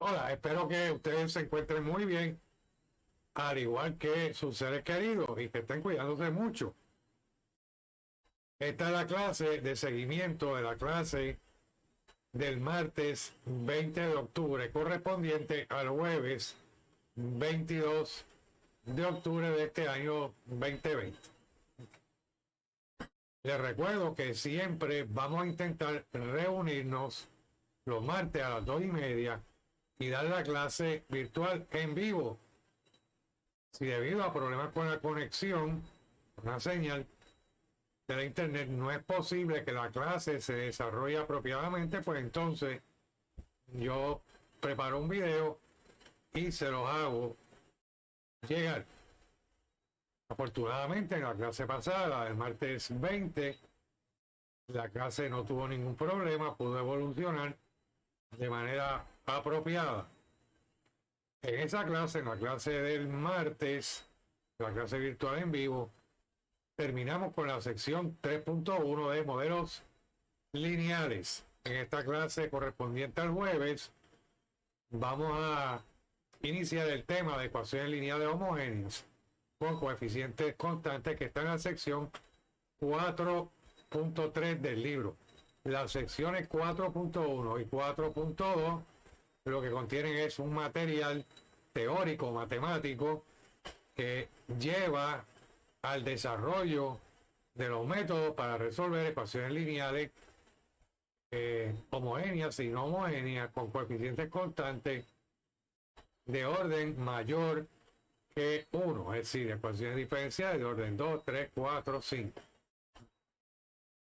Hola, espero que ustedes se encuentren muy bien, al igual que sus seres queridos y que estén cuidándose mucho. Esta es la clase de seguimiento de la clase del martes 20 de octubre, correspondiente al jueves 22 de octubre de este año 2020. Les recuerdo que siempre vamos a intentar reunirnos los martes a las 2:30 y dar la clase virtual en vivo. Si debido a problemas con la conexión, una señal de la internet, no es posible que la clase se desarrolle apropiadamente, pues entonces yo preparo un video y se los hago llegar. Afortunadamente en la clase pasada, el martes 20, la clase no tuvo ningún problema, pudo evolucionar de manera apropiada. En esa clase, en la clase del martes, la clase virtual en vivo, terminamos con la sección 3.1 de modelos lineales. En esta clase correspondiente al jueves, vamos a iniciar el tema de ecuaciones lineales homogéneas con coeficientes constantes, que está en la sección 4.3 del libro. Las secciones 4.1 y 4.2 lo que contienen es un material teórico matemático que lleva al desarrollo de los métodos para resolver ecuaciones lineales homogéneas y no homogéneas con coeficientes constantes de orden mayor que 1, es decir, ecuaciones diferenciales de orden 2, 3, 4, 5.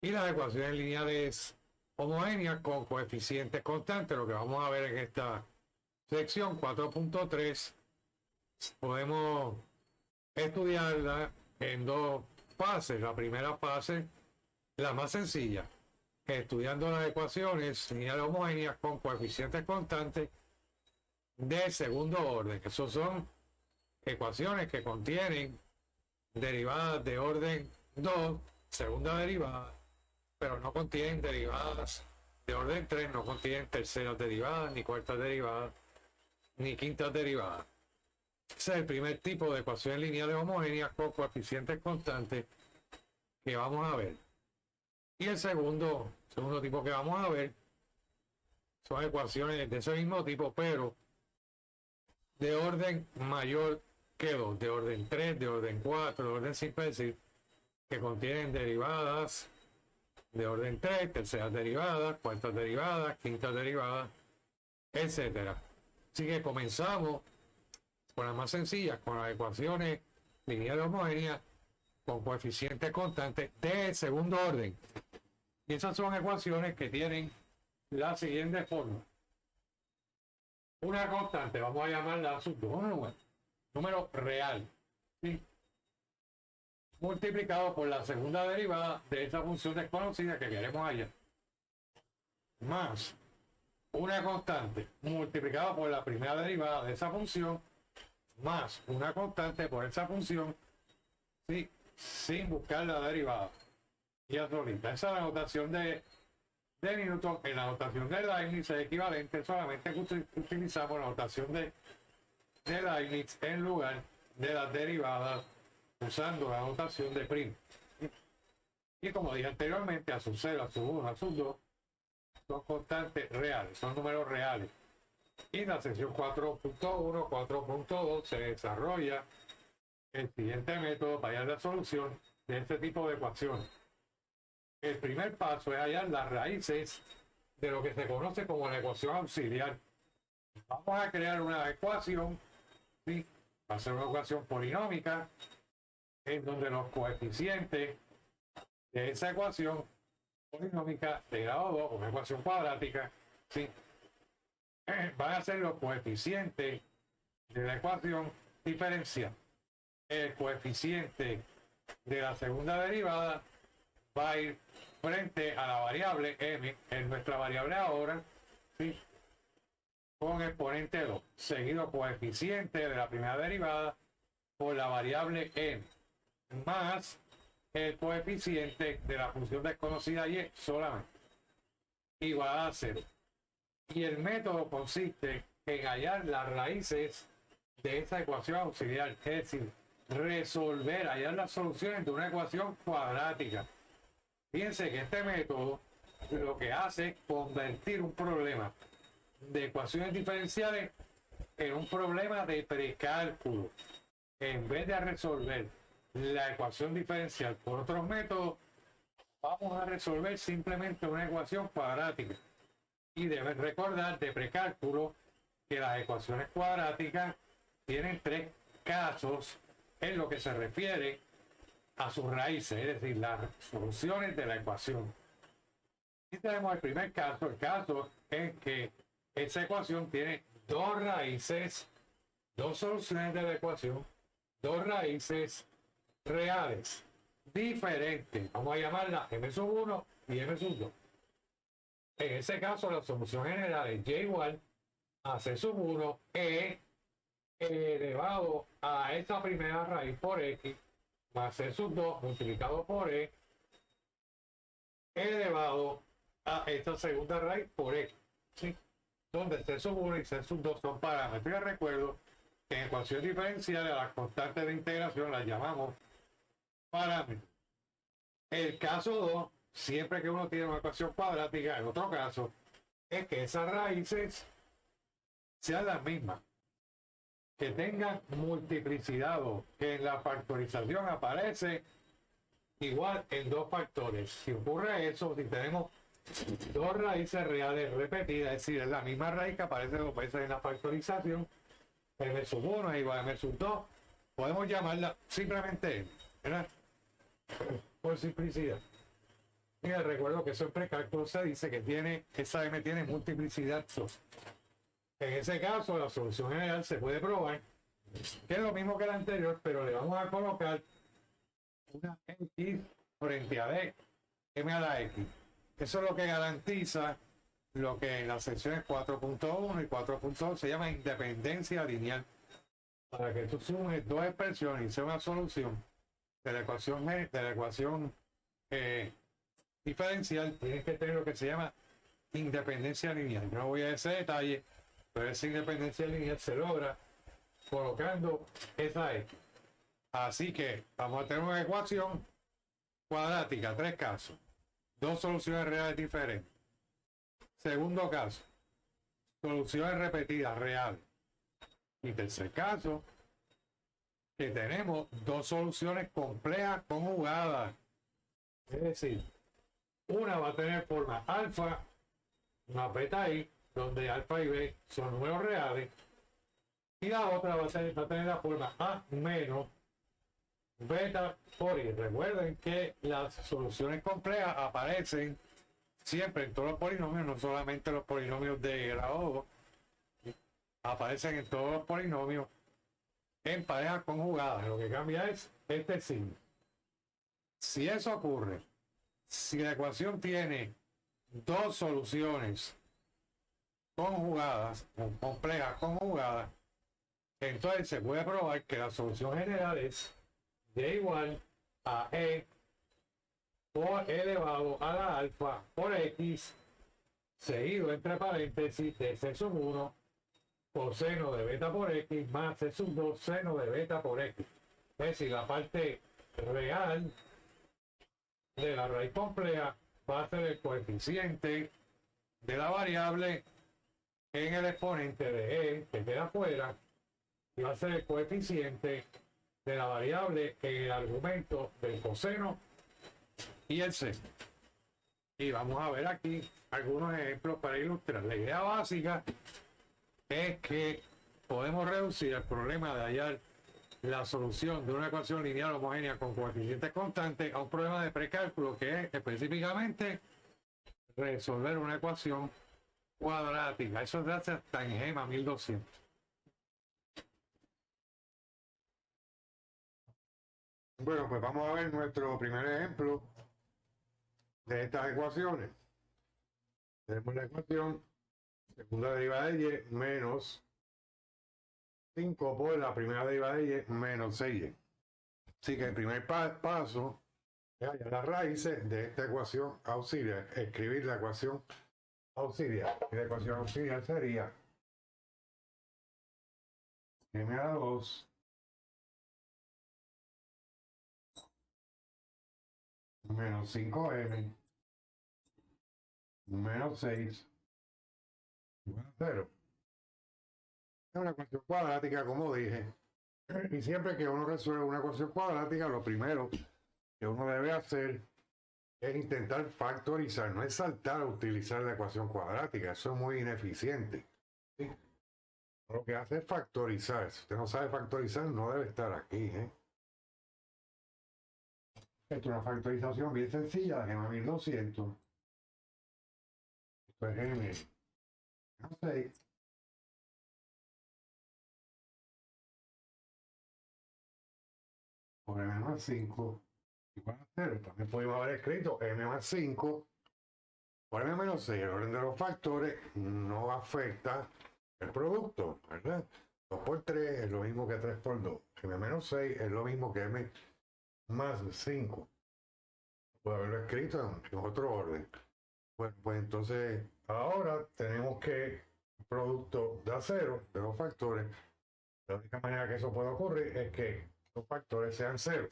Y las ecuaciones lineales homogéneas con coeficientes constantes, lo que vamos a ver en esta sección 4.3, podemos estudiarla en dos fases. La primera fase, la más sencilla, estudiando las ecuaciones lineales homogéneas con coeficientes constantes de segundo orden. Esos son ecuaciones que contienen derivadas de orden 2, segunda derivada, pero no contienen derivadas de orden 3, no contienen terceras derivadas, ni cuartas derivadas, ni quintas derivadas. Ese es el primer tipo de ecuaciones lineales homogéneas con coeficientes constantes que vamos a ver. Y el segundo tipo que vamos a ver son ecuaciones de ese mismo tipo, pero de orden mayor que 2, de orden 3, de orden 4, de orden 5, es decir, que contienen derivadas de orden 3, terceras derivadas, cuartas derivadas, quintas derivadas, etcétera. Así que comenzamos con las más sencillas, con las ecuaciones lineales homogéneas con coeficientes constantes de segundo orden. Y esas son ecuaciones que tienen la siguiente forma. Una constante, vamos a llamarla un número real, ¿sí?, multiplicado por la segunda derivada de esa función desconocida que queremos hallar, más una constante multiplicada por la primera derivada de esa función, más una constante por esa función, ¿sí?, sin buscar la derivada. Ya solita. Esa es la notación de Newton. En la notación de Leibniz es equivalente, solamente que utilizamos la notación de Leibniz en lugar de las derivadas, usando la notación de prima. Y como dije anteriormente, a sub 0, a sub 1, a sub 2 son constantes reales, son números reales. Y en la sección 4.1, 4.2 se desarrolla el siguiente método para hallar la solución de este tipo de ecuaciones. El primer paso es hallar las raíces de lo que se conoce como la ecuación auxiliar. Vamos a crear una ecuación, ¿sí?, va a ser una ecuación polinómica en donde los coeficientes de esa ecuación polinómica de grado 2, una ecuación cuadrática, ¿sí?, van a ser los coeficientes de la ecuación diferencial. El coeficiente de la segunda derivada va a ir frente a la variable m, en nuestra variable ahora, ¿sí?, con exponente 2, seguido coeficiente de la primera derivada por la variable m, más el coeficiente de la función desconocida y solamente, igual a 0. Y el método consiste en hallar las raíces de esa ecuación auxiliar, es decir, hallar las soluciones de una ecuación cuadrática. Fíjense que este método lo que hace es convertir un problema de ecuaciones diferenciales en un problema de precálculo. En vez de resolver la ecuación diferencial por otros métodos, vamos a resolver simplemente una ecuación cuadrática. Y deben recordar de precálculo que las ecuaciones cuadráticas tienen tres casos en lo que se refiere a sus raíces, es decir, las soluciones de la ecuación. Y tenemos el primer caso. El caso es que esa ecuación tiene dos raíces, dos soluciones de la ecuación, dos raíces reales diferentes. Vamos a llamarlas m1 y m2. En ese caso, la solución general es y igual a c1 e elevado a esa primera raíz por x más c2 multiplicado por e elevado a esta segunda raíz por x, ¿sí? Donde c1 y c2 son parámetros. Y recuerdo que en ecuaciones diferenciales a las constantes de integración las llamamos parámetros. El caso 2, siempre que uno tiene una ecuación cuadrática, en otro caso, es que esas raíces sean las mismas, que tengan multiplicidad, o que en la factorización aparece igual en dos factores. Si ocurre eso, si tenemos dos raíces reales repetidas, es decir, es la misma raíz que aparece dos veces en la factorización, m1 es igual a m2, podemos llamarla simplemente m, ¿verdad? Por simplicidad. Y recuerdo que eso en precálculo se dice que esa m tiene multiplicidad 2. En ese caso, la solución general se puede probar, que es lo mismo que la anterior, pero le vamos a colocar una x frente a d, m a la x. Eso es lo que garantiza lo que en las secciones 4.1 y 4.2 se llama independencia lineal. Para que tú sumes dos expresiones y sea una solución de la ecuación diferencial, tienes que tener lo que se llama independencia lineal. Yo no voy a ese detalle, pero esa independencia lineal se logra colocando esa x. Así que vamos a tener una ecuación cuadrática, tres casos, dos soluciones reales diferentes. Segundo caso, soluciones repetidas reales. Y tercer caso, que tenemos dos soluciones complejas conjugadas. Es decir, una va a tener forma alfa más beta i, donde alfa y b son números reales, y la otra va a tener la forma a menos beta por i. Recuerden que las soluciones complejas aparecen siempre en todos los polinomios, no solamente los polinomios de grado 2, aparecen en todos los polinomios en parejas conjugadas. Lo que cambia es este signo. Si eso ocurre, si la ecuación tiene dos soluciones conjugadas, o complejas conjugadas, entonces se puede probar que la solución general es y igual a e por elevado a la alfa por x seguido entre paréntesis de c sub 1 coseno de beta por x más c sub 2 seno de beta por x. Es decir, la parte real de la raíz compleja va a ser el coeficiente de la variable en el exponente de e que queda afuera, y va a ser el coeficiente de la variable en el argumento del coseno y el seno. Y vamos a ver aquí algunos ejemplos para ilustrar. La idea básica es que podemos reducir el problema de hallar la solución de una ecuación lineal homogénea con coeficientes constantes a un problema de precálculo, que es específicamente resolver una ecuación cuadrática. Eso se hace hasta en GEMA 1200. Bueno, pues vamos a ver nuestro primer ejemplo de estas ecuaciones. Tenemos la ecuación segunda derivada de y menos 5 por la primera derivada de y menos 6y. Así que el primer paso es hallar las raíces de esta ecuación auxiliar, escribir la ecuación auxiliar. Y la ecuación auxiliar sería m a la 2 menos 5m menos 6 igual a 0. Es una ecuación cuadrática, como dije. Y siempre que uno resuelve una ecuación cuadrática, lo primero que uno debe hacer es intentar factorizar, no es saltar a utilizar la ecuación cuadrática, eso es muy ineficiente. ¿Sí? Lo que hace es factorizar. Si usted no sabe factorizar, no debe estar aquí. Esto es una factorización bien sencilla de m a 1200. Esto es m a 6 por m más 5 igual a 0. También podemos haber escrito m más 5 por m menos 6. El orden de los factores no afecta el producto, ¿verdad? 2 por 3 es lo mismo que 3 por 2. M menos 6 es lo mismo que m más 5. Puedo haberlo escrito en otro orden. Bueno, pues entonces ahora tenemos que el producto da 0 de los factores. La única manera que eso puede ocurrir es que los factores sean 0.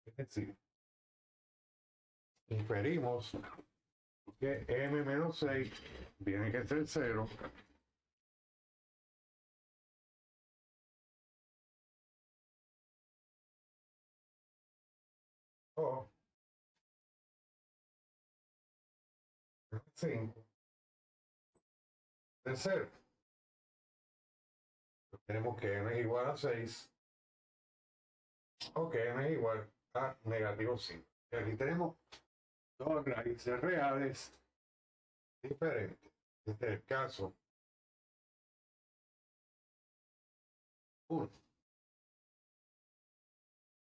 Es decir, inferimos que m menos 6 tiene que ser 0. O 5 de 0. Tenemos que m es igual a 6 o que m es igual a negativo 5. Y aquí tenemos dos raíces reales diferentes. Este es el caso 1.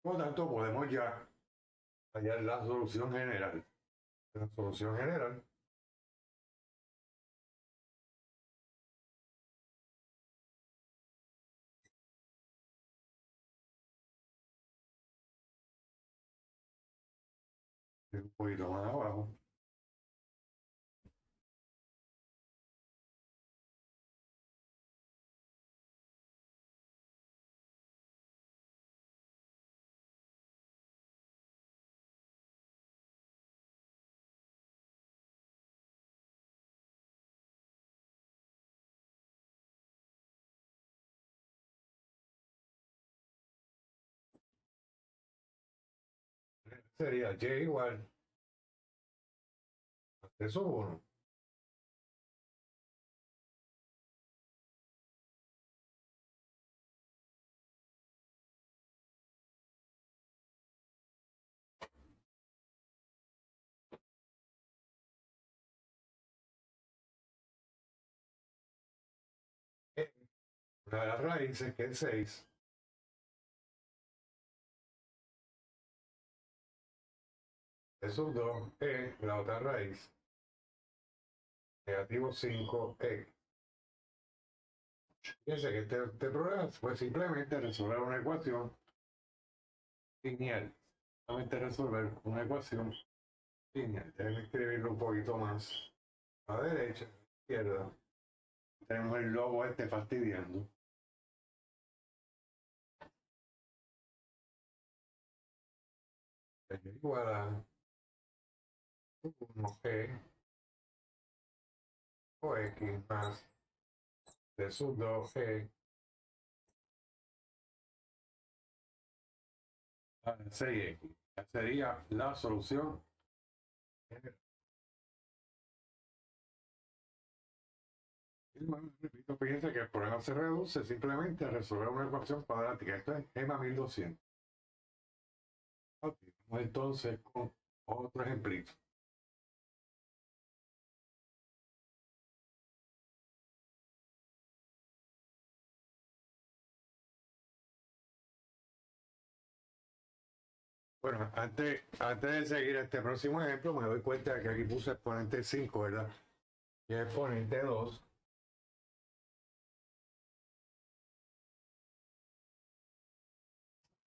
Por lo tanto, podemos ya hallar la solución general. La solución general es un poquito más abajo. Sería y igual a t sub 1. Una de las raíces, que es 6, t sub 2 es la otra raíz, negativo 5 Fíjense que este problema fue simplemente resolver una ecuación lineal. Solamente resolver una ecuación lineal. Deben escribirlo un poquito más a la derecha, a la izquierda. Tenemos el logo este fastidiando. Es igual a 1 o x más t sub 2 a 6x. Esa sería la solución. Y bueno, repito, fíjense que el problema se reduce simplemente a resolver una ecuación cuadrática. Esto es EMA 1200. Ok, vamos entonces con otro ejemplito. Bueno, antes de seguir este próximo ejemplo, me doy cuenta que aquí puse exponente 5, ¿verdad? Y exponente 2.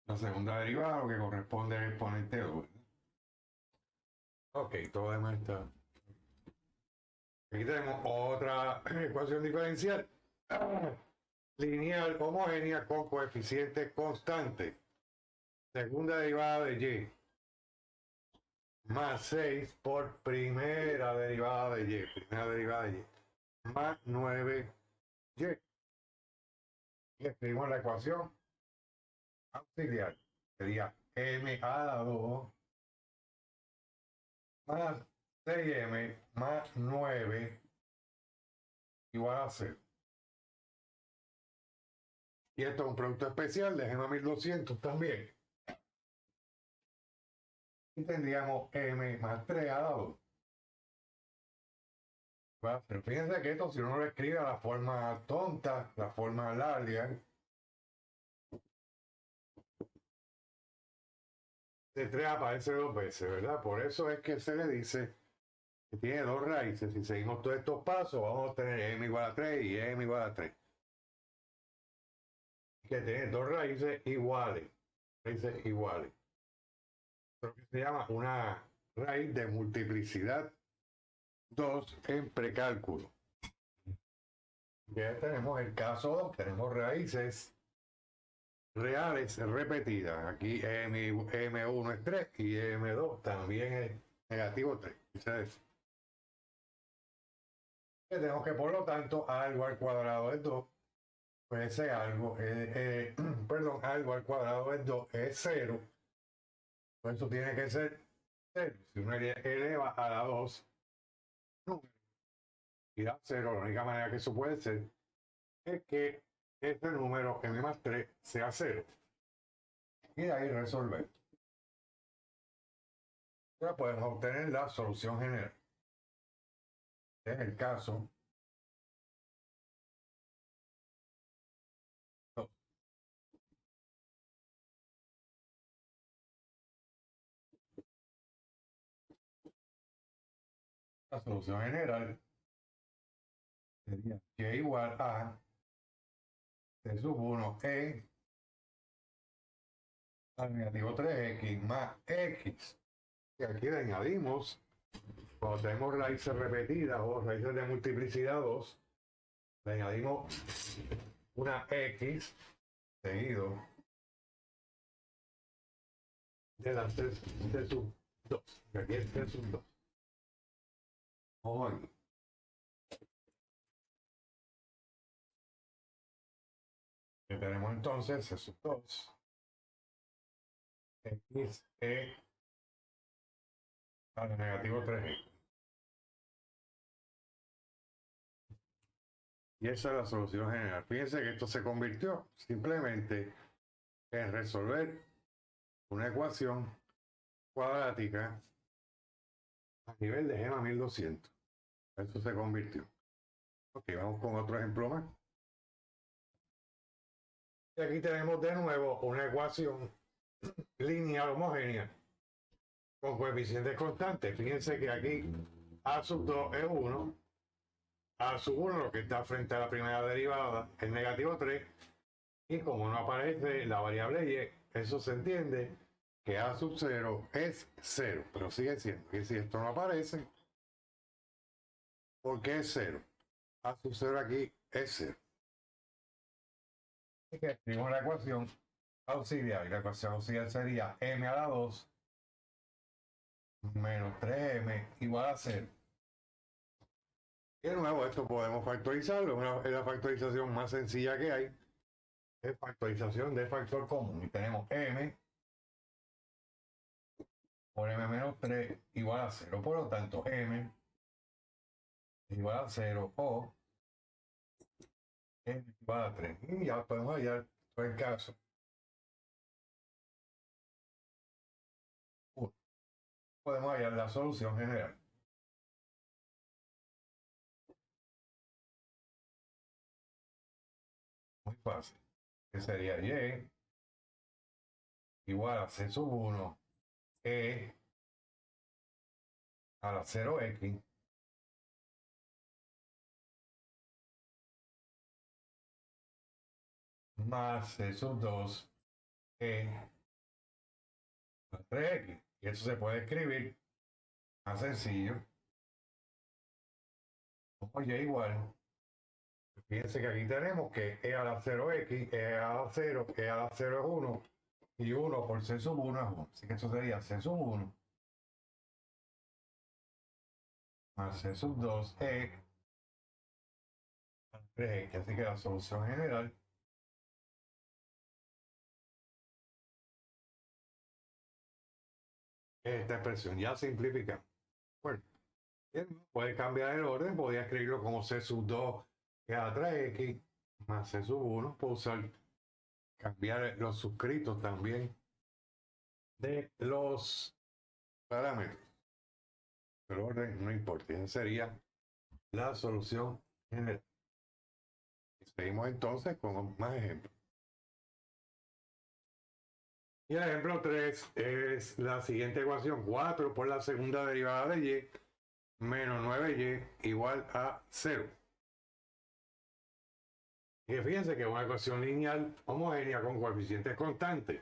La segunda derivada, lo que corresponde al exponente 2. Ok, todo demás está. Aquí tenemos otra ecuación diferencial. lineal homogénea con coeficiente constante. Segunda derivada de y más 6 por primera derivada de y, más 9y. Y escribimos la ecuación auxiliar. Sería m a la 2 más 6m más 9 igual a 0. Y esto es un producto especial de GEMA 1200 también. Y tendríamos m más 3 a la 2. Pero fíjense que esto, si uno lo escribe a la forma tonta, la forma larga, de 3 aparece 2 veces, ¿verdad? Por eso es que se le dice que tiene dos raíces. Si seguimos todos estos pasos, vamos a tener m igual a 3 y m igual a 3. Que tiene dos raíces iguales. Raíces iguales. Lo que se llama una raíz de multiplicidad 2 en precálculo. Ya tenemos el caso 2, tenemos raíces reales repetidas. Aquí M1 es 3 y M2 también es negativo 3. Tenemos que, por lo tanto, algo al cuadrado es 2. Pues ese algo, perdón, algo al cuadrado es 2 es 0. Pues eso tiene que ser 0. Si uno eleva a la 2 y da 0, la única manera que eso puede ser es que este número m más 3 sea 0. Y de ahí resolver. Ya podemos obtener la solución general. En el caso 2. La solución general sería y igual a c sub 1 al negativo 3x más x. Y aquí le añadimos, cuando tenemos raíces repetidas o raíces de multiplicidad 2, le añadimos una x seguido de la c sub 2. Y aquí es c sub 2. Ojo aquí. Que tenemos entonces c sub 2 x al negativo 3x. Y esa es la solución general. Fíjense que esto se convirtió simplemente en resolver una ecuación cuadrática a nivel de GEMA 1200. Eso se convirtió. Ok, vamos con otro ejemplo más. Y aquí tenemos de nuevo una ecuación lineal homogénea con coeficientes constantes. Fíjense que aquí a sub 2 es 1, a sub 1, lo que está frente a la primera derivada, es negativo 3, y como no aparece la variable y, eso se entiende que a sub 0 es 0, pero sigue siendo que si esto no aparece, ¿por qué es 0? A sub 0 aquí es 0. Así que escribimos la ecuación auxiliar, y la ecuación auxiliar sería m a la 2 menos 3m igual a 0. Y de nuevo, esto podemos factorizarlo, es la factorización más sencilla que hay, es factorización de factor común, y tenemos m por m menos 3 igual a 0, por lo tanto m igual a 0 o m igual a 3, y ya podemos hallar por el caso 1. Podemos hallar la solución general. Muy fácil, que sería y igual a c sub 1 a la 0x más c sub 2 a 3x. Y eso se puede escribir más sencillo como y igual Fíjense que aquí tenemos que e a la 0x, e a la 0, e a la 0 es 1 y 1 por c sub 1 es 1. Así que eso sería c sub 1 más c sub 2 e 3x. Así que la solución general es esta expresión ya simplificada. Bueno, puede cambiar el orden, podría escribirlo como c sub 2 e a la 3x más c sub 1. Puedo usar, cambiar los suscritos también de los parámetros. El orden no importa, esa sería la solución general. Seguimos entonces con más ejemplos. Y el ejemplo 3 es la siguiente ecuación: 4 por la segunda derivada de y menos 9y igual a 0. Y fíjense que es una ecuación lineal homogénea con coeficientes constantes.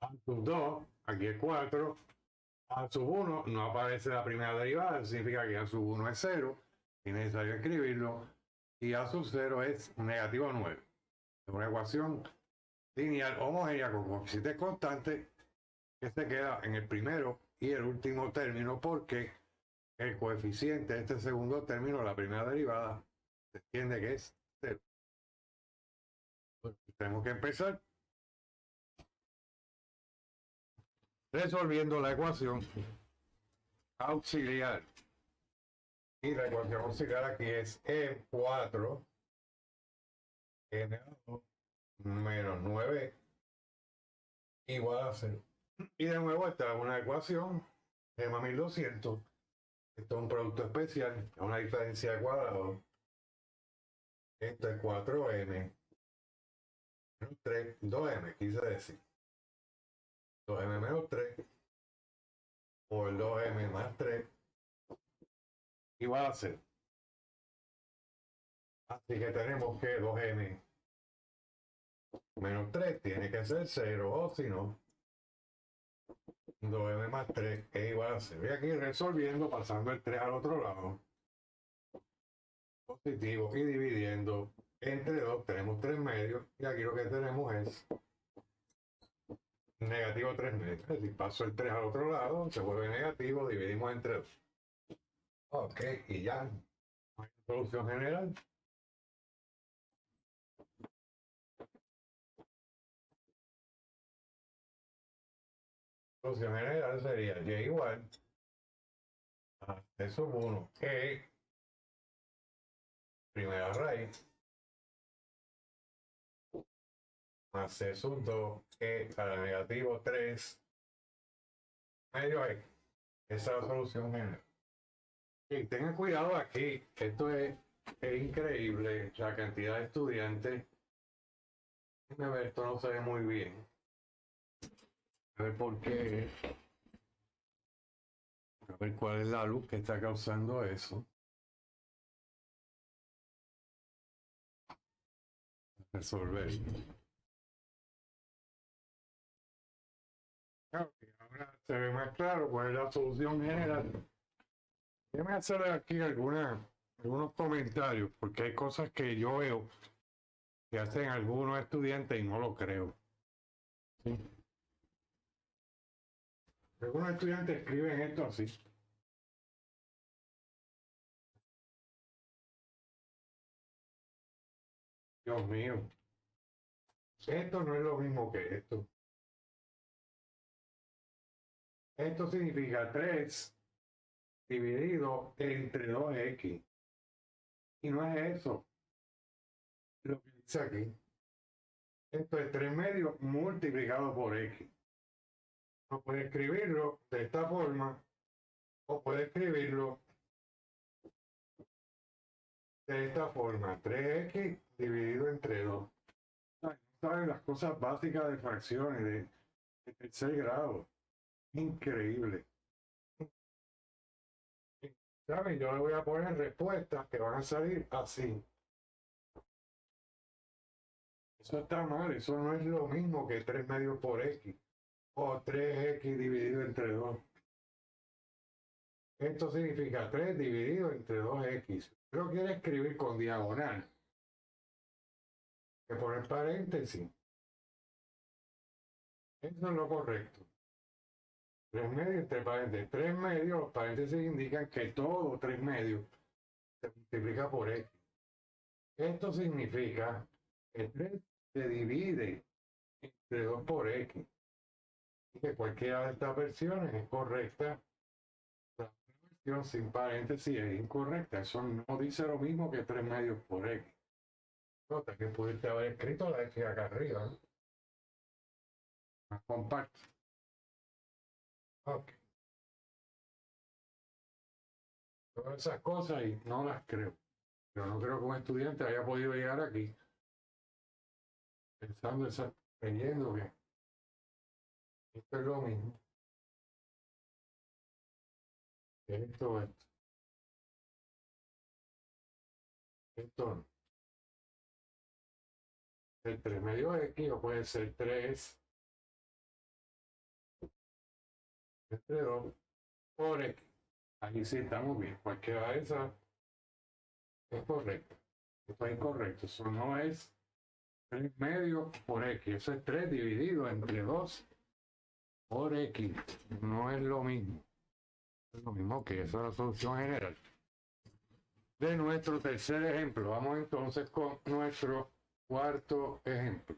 A sub 2, aquí es 4. A sub 1 no aparece la primera derivada, eso significa que A sub 1 es 0, es necesario escribirlo. Y A sub 0 es negativo 9. Es una ecuación lineal homogénea con coeficientes constantes que se queda en el primero y el último término, porque el coeficiente de este segundo término, la primera derivada, se entiende que es 0. Tenemos que empezar resolviendo la ecuación auxiliar. Y la ecuación auxiliar aquí es E4 N2 menos 9 igual a 0. Y de nuevo está una ecuación de 1200. Esto es un producto especial, es una diferencia de cuadrado. Esto es 4m menos 3, 2m, quise decir. 2m menos 3 por 2m más 3 igual a 0. Así que tenemos que 2m menos 3 tiene que ser 0, o si no, 2m más 3 es igual a 0. Y aquí resolviendo, pasando el 3 al otro lado, positivo, y dividiendo entre 2, tenemos 3 medios, y aquí lo que tenemos es negativo 3 medios. Si paso el 3 al otro lado, se vuelve negativo, dividimos entre 2. Ok, y ya, solución general. Solución general sería y igual a c sub 1 e primera raíz más c sub 2 e a la negativo 3 medio x. Esa es la solución general. Y tengan cuidado aquí, esto es increíble, la cantidad de estudiantes. A ver, esto no se ve muy bien. A ver por qué. A ver cuál es la luz que está causando eso. Resolver. Okay, ahora se ve más claro cuál es la solución general. Déjame hacer aquí algunos comentarios, porque hay cosas que yo veo que hacen algunos estudiantes y no lo creo. ¿Sí? Algunos estudiantes escriben esto así. Dios mío. Esto no es lo mismo que esto. Esto significa 3 dividido entre 2x. Y no es eso lo que dice aquí. Esto es 3 medios multiplicado por x. No puede escribirlo de esta forma o puede escribirlo de esta forma. 3x dividido entre 2. Saben las cosas básicas de fracciones de tercer grado. Increíble. ¿Saben? Yo le voy a poner respuestas que van a salir así. Eso está mal, eso no es lo mismo que 3 medios por x o 3x dividido entre 2. Esto significa 3 dividido entre 2x. Pero quiere escribir con diagonal. que poner paréntesis. Eso es lo correcto. 3 medios entre paréntesis. 3 medios, los paréntesis indican que todo 3 medios se multiplica por x. Esto significa que 3 se divide entre 2 por x. Y que cualquiera de estas versiones es correcta. La versión sin paréntesis es incorrecta. Eso no dice lo mismo que 3 medios por x. Nota que pudiste haber escrito la x acá arriba, ¿no? Más compacto. Ok. Todas esas cosas y no las creo. Yo no creo que un estudiante haya podido llegar aquí pensando, creyendo que esto es lo mismo. Que esto no. El 3 medio x o puede ser 3 entre 2 por x. Ahí sí estamos bien. Cualquiera de esas es correcta. Esto es incorrecto. Eso no es 3 medios por x. Eso es 3 dividido entre 2 por x. No es lo mismo. Es lo mismo que eso es la solución general. De nuestro tercer ejemplo, vamos entonces con nuestro cuarto ejemplo.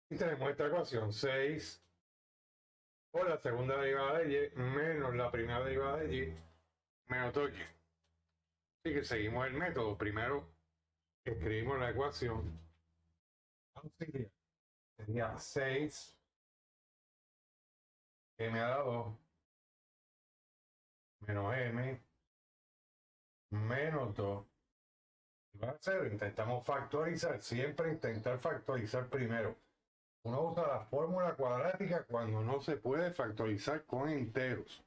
Y tenemos esta ecuación 6 por la segunda derivada de y menos la primera derivada de y menos 2y. Así que seguimos el método. Primero escribimos la ecuación auxiliar. Sería 6 m a la 2 menos m menos 2 igual a 0. Intentamos factorizar. Siempre intentar factorizar primero. Uno usa la fórmula cuadrática cuando no se puede factorizar con enteros.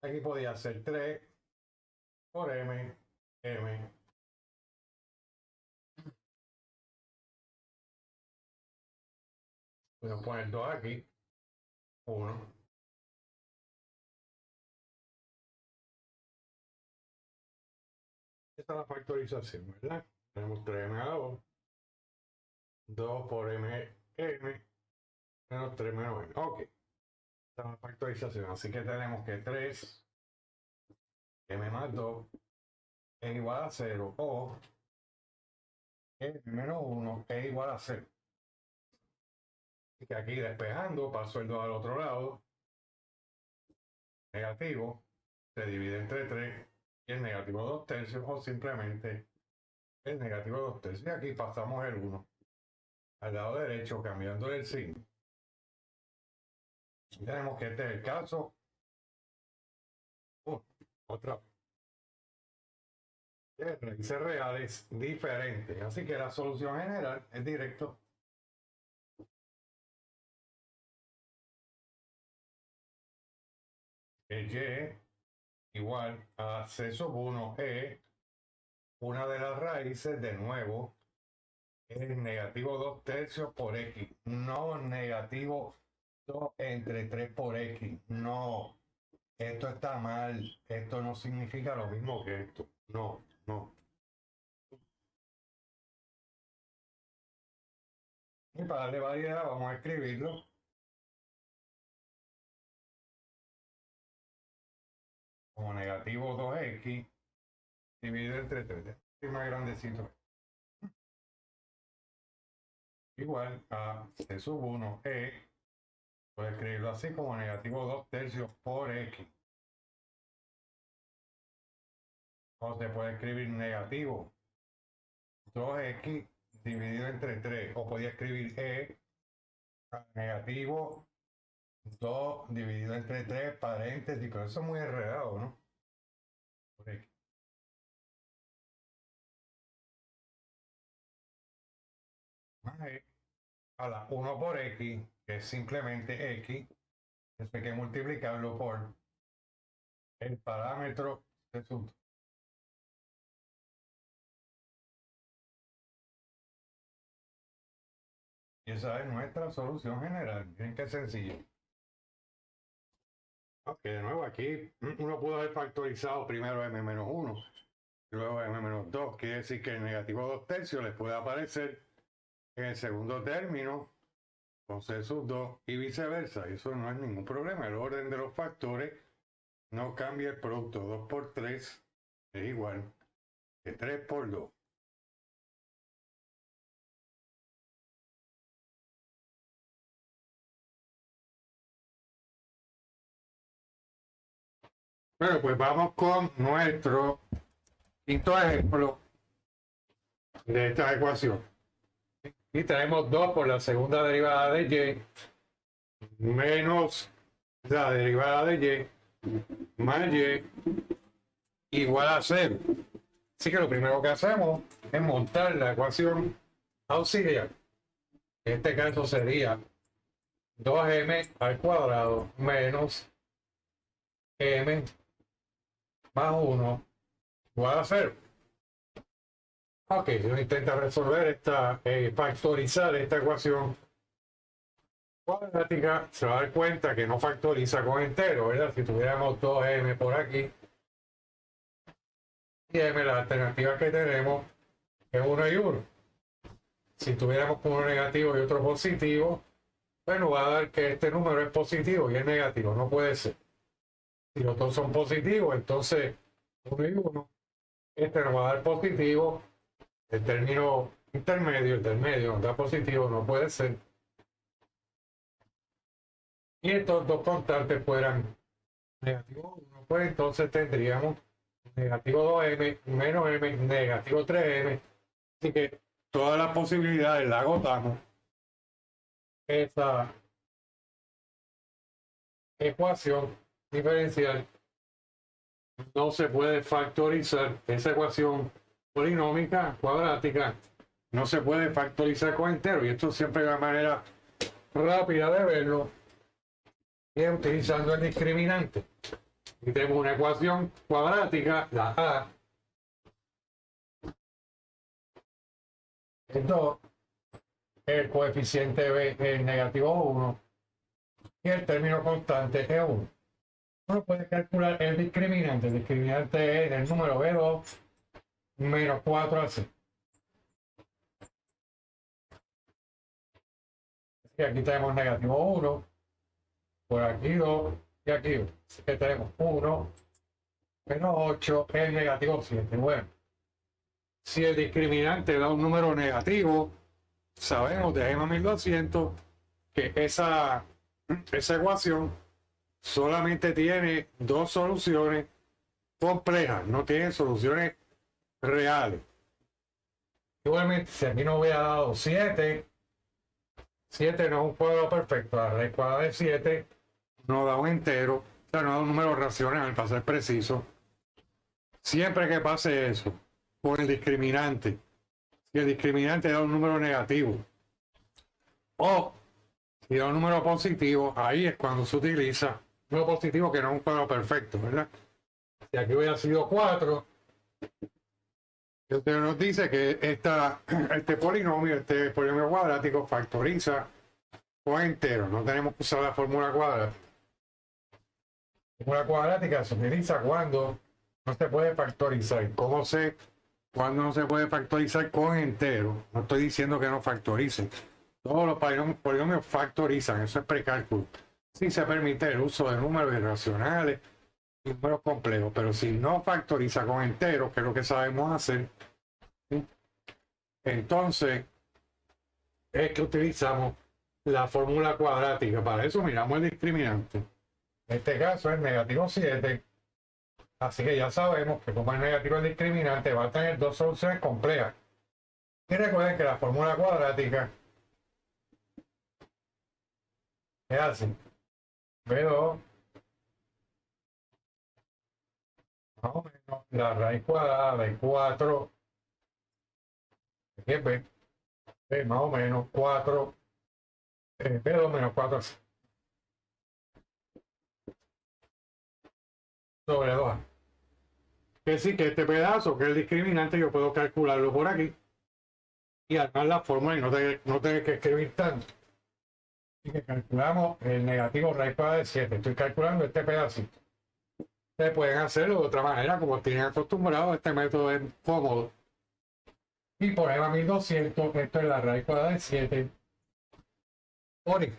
Aquí podía ser 3 por m. Podemos poner 2 aquí. 1. Esta es la factorización, ¿verdad? Tenemos 3m a la 2. 2 por m menos 3 menos m. Ok. Esta es la factorización. Así que tenemos que 3 m más 2 es igual a 0 o m menos 1 es igual a 0. Así que aquí despejando paso el 2 al otro lado. Negativo se divide entre 3 y el negativo 2 tercios o simplemente el negativo 2 tercios. Y aquí pasamos el 1 al lado derecho cambiando el signo. Tenemos que este es el caso. Otra de raíces reales diferentes. Así que la solución general es directo. Y igual a C sub 1 es una de las raíces de nuevo es negativo 2 tercios por x, no negativo 2 entre 3 por x, no, esto está mal, esto no significa lo mismo que esto, no, no. Y para darle variedad vamos a escribirlo como negativo 2x dividido entre 3, y más grandecito. Igual a C sub 1 puedo escribirlo así como negativo 2 tercios por x. O se puede escribir negativo 2x dividido entre 3. O podía escribir negativo 2 dividido entre 3 paréntesis, pero eso es muy enredado, ¿no? Por x. Más a la 1 por x, que es simplemente x, eso hay que multiplicarlo por el parámetro de sub. Y esa es nuestra solución general. Miren qué sencillo. Ok, de nuevo aquí uno pudo haber factorizado primero m-1, luego m-2. Quiere decir que el negativo 2/3 les puede aparecer en el segundo término con C sub 2 y viceversa. Y eso no es ningún problema. El orden de los factores no cambia el producto. 2 por 3 es igual que 3 por 2. Bueno, pues vamos con nuestro quinto ejemplo de esta ecuación. Y traemos 2 por la segunda derivada de y menos la derivada de y más y igual a 0. Así que lo primero que hacemos es montar la ecuación auxiliar. En este caso sería 2m al cuadrado menos m más 1 igual a 0. Ok, si uno intenta resolver factorizar esta ecuación cuadrática, se va a dar cuenta que no factoriza con entero, ¿verdad? Si tuviéramos 2m por aquí y m, las alternativas que tenemos es 1 y 1. Si tuviéramos uno negativo y otro positivo, bueno, va a dar que este número es positivo y es negativo, no puede ser. Si los dos son positivos, entonces 1 y 1, este nos va a dar positivo, el término intermedio, el del medio nos da positivo, no puede ser. Y estos dos constantes fueran negativo 1, pues entonces tendríamos negativo 2m menos m negativo 3m. Así que todas las posibilidades las agotamos. Esa ecuación diferencial no se puede factorizar. Esa ecuación polinómica cuadrática no se puede factorizar con entero, y esto siempre es una manera rápida de verlo, y es utilizando el discriminante. Y tenemos una ecuación cuadrática, la a es 2, el coeficiente b es negativo 1 y el término constante es 1. Uno puede calcular el discriminante. El discriminante es el número b2 menos 4ac. Así que aquí tenemos negativo 1, por aquí 2 y aquí 2. Así que tenemos 1 menos 8 es negativo 7. Bueno, si el discriminante da un número negativo, sabemos de GEMA 1200 que esa ecuación solamente tiene dos soluciones complejas, no tiene soluciones reales. Igualmente, si aquí no hubiera dado 7, 7 no es un cuadrado perfecto, la raíz cuadrada de 7 no da un entero, o sea, no da un número racional, para ser preciso. Siempre que pase eso, con el discriminante, si el discriminante da un número negativo, o si da un número positivo, ahí es cuando se utiliza un número positivo que no es un cuadrado perfecto, ¿verdad? Si aquí hubiera sido 4, usted nos dice que este polinomio cuadrático factoriza con entero. No tenemos que usar la fórmula cuadrática. La fórmula cuadrática se utiliza cuando no se puede factorizar. ¿Cómo sé cuándo no se puede factorizar con entero? No estoy diciendo que no factoricen. Todos los polinomios factorizan, eso es precálculo. Sí se permite el uso de números irracionales y números complejos, pero si no factoriza con enteros, que es lo que sabemos hacer, ¿sí? Entonces es que utilizamos la fórmula cuadrática. Para eso miramos el discriminante. En este caso es negativo 7. Así que ya sabemos que como es negativo el discriminante, va a tener dos soluciones complejas. Y recuerden que la fórmula cuadrática es así. B2 más o menos la raíz cuadrada de 4, aquí es B más o menos 4, B2 menos 4 sobre 2. Es decir, que este pedazo, que es el discriminante, yo puedo calcularlo por aquí y armar la fórmula y no tener que escribir tanto. Así que calculamos el negativo raíz cuadrada de 7. Estoy calculando este pedacito. Ustedes pueden hacerlo de otra manera, como tienen acostumbrado. Este método es cómodo. Y por EMA 1200, esto es la raíz cuadrada de 7 por I.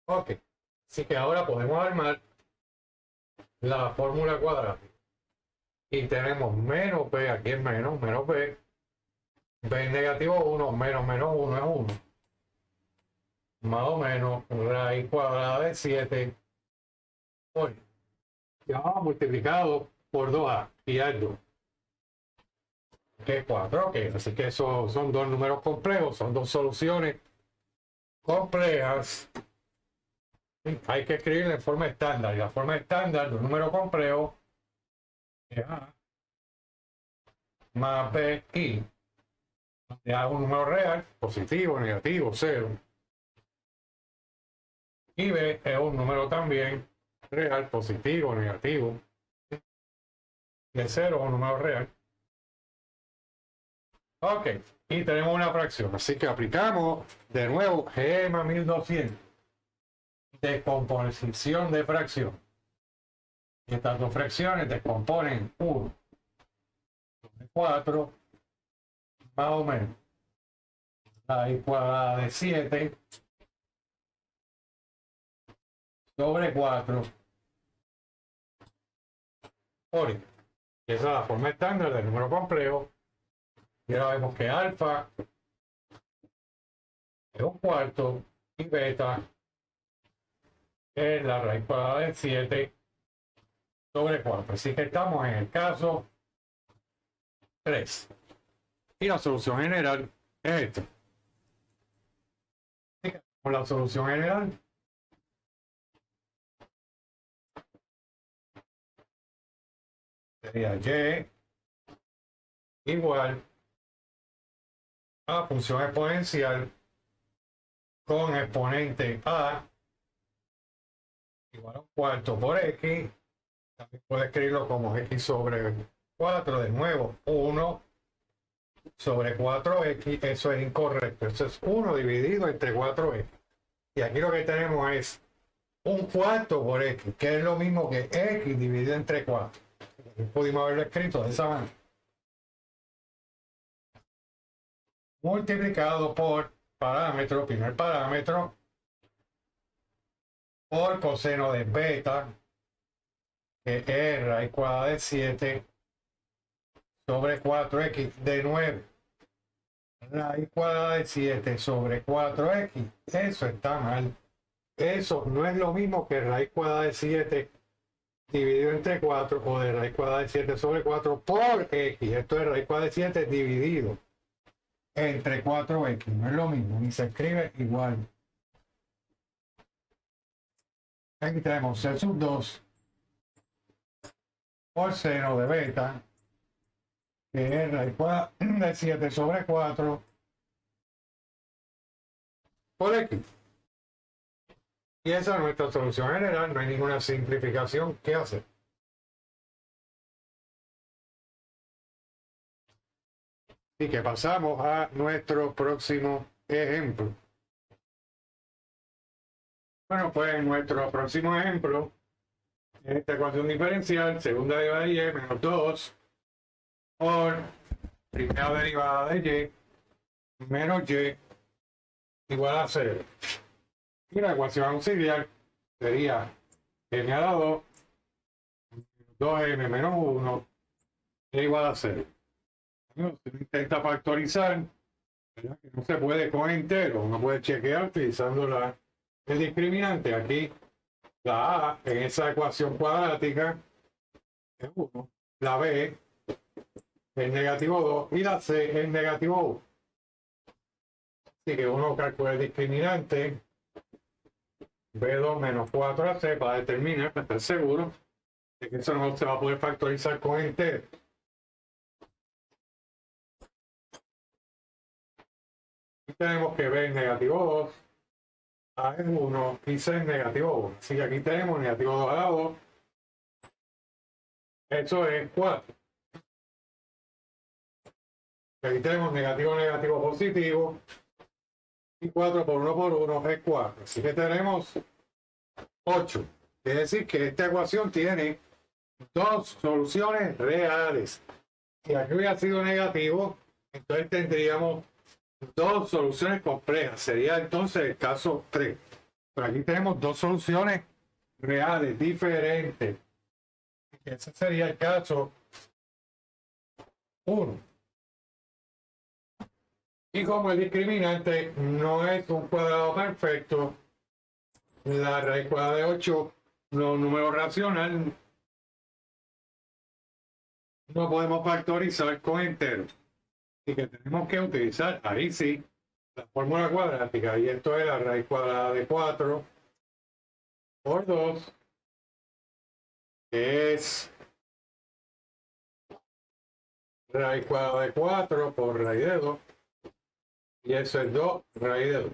Ok. Así que ahora podemos armar la fórmula cuadrática. Y tenemos menos b, aquí es menos b. B es negativo 1, menos 1 es 1. Más o menos raíz cuadrada de 7 por I. Ya vamos multiplicado por 2a y algo. Que es 4, ok. Así que eso son dos números complejos, son dos soluciones complejas. Hay que escribirla en forma estándar. Y la forma estándar de un número complejo es A más B y A es un número real, positivo, negativo, cero. Y B es un número también real, positivo, negativo. Y el cero es un número real. Ok, y tenemos una fracción. Así que aplicamos de nuevo G más 1200. Descomposición de fracción. Y estas dos fracciones descomponen 1 sobre 4 más o menos raíz cuadrada de 7 sobre 4 por I. Esa es la forma estándar del número complejo. Y ahora vemos que alfa es un cuarto y beta es la raíz cuadrada de 7 sobre 4. Así que estamos en el caso 3. Y la solución general es esta. Con la solución general sería y igual a función exponencial con exponente a igual a un cuarto por x. También puede escribirlo como x sobre 4, de nuevo 1 sobre 4x, eso es incorrecto, eso es 1 dividido entre 4x. Y aquí lo que tenemos es un cuarto por x, que es lo mismo que x dividido entre 4. Pudimos haberlo escrito de esa manera. Multiplicado por parámetro, primer parámetro, por coseno de beta, que es raíz cuadrada de 7 sobre 4x, de 9. Raíz cuadrada de 7 sobre 4x, eso está mal. Eso no es lo mismo que raíz cuadrada de 7 dividido entre 4 o de raíz cuadrada de 7 sobre 4 por x. Esto es raíz cuadrada de 7 dividido entre 4x. No es lo mismo, ni se escribe igual. Aquí tenemos C sub 2 por seno de beta, que es raíz cuadrada de 7 sobre 4 por x. Y esa es nuestra solución general, no hay ninguna simplificación que hacer. Y que pasamos a nuestro próximo ejemplo. Bueno, pues en nuestro próximo ejemplo, en esta ecuación diferencial, segunda derivada de y menos 2 por primera derivada de y menos y igual a 0. Y la ecuación auxiliar sería m a la 2, 2m menos 1 es igual a 0. Bueno, si uno intenta factorizar, ¿verdad? Que no se puede con entero, uno puede chequear utilizando el discriminante. Aquí la a en esa ecuación cuadrática es 1, la b es negativo 2 y la c es negativo 1. Así que uno calcula el discriminante b2 menos 4ac para determinar, para estar seguro de que eso no se va a poder factorizar con entero. Y tenemos que b es negativo 2, a es 1 y c es negativo 1. Así que aquí tenemos negativo 2 a la 2. Eso es 4. Aquí tenemos negativo, negativo, positivo. Y 4 por 1 por 1 es 4. Así que tenemos 8. Es decir, que esta ecuación tiene dos soluciones reales. Si aquí hubiera sido negativo, entonces tendríamos dos soluciones complejas. Sería entonces el caso 3. Pero aquí tenemos dos soluciones reales, diferentes. Ese sería el caso 1. Y como el discriminante no es un cuadrado perfecto, la raíz cuadrada de 8, los números racionales, no podemos factorizar con enteros. Así que tenemos que utilizar, ahí sí, la fórmula cuadrática. Y esto es la raíz cuadrada de 4 por 2, que es raíz cuadrada de 4 por raíz de 2. Y eso es 2 raíz de 2.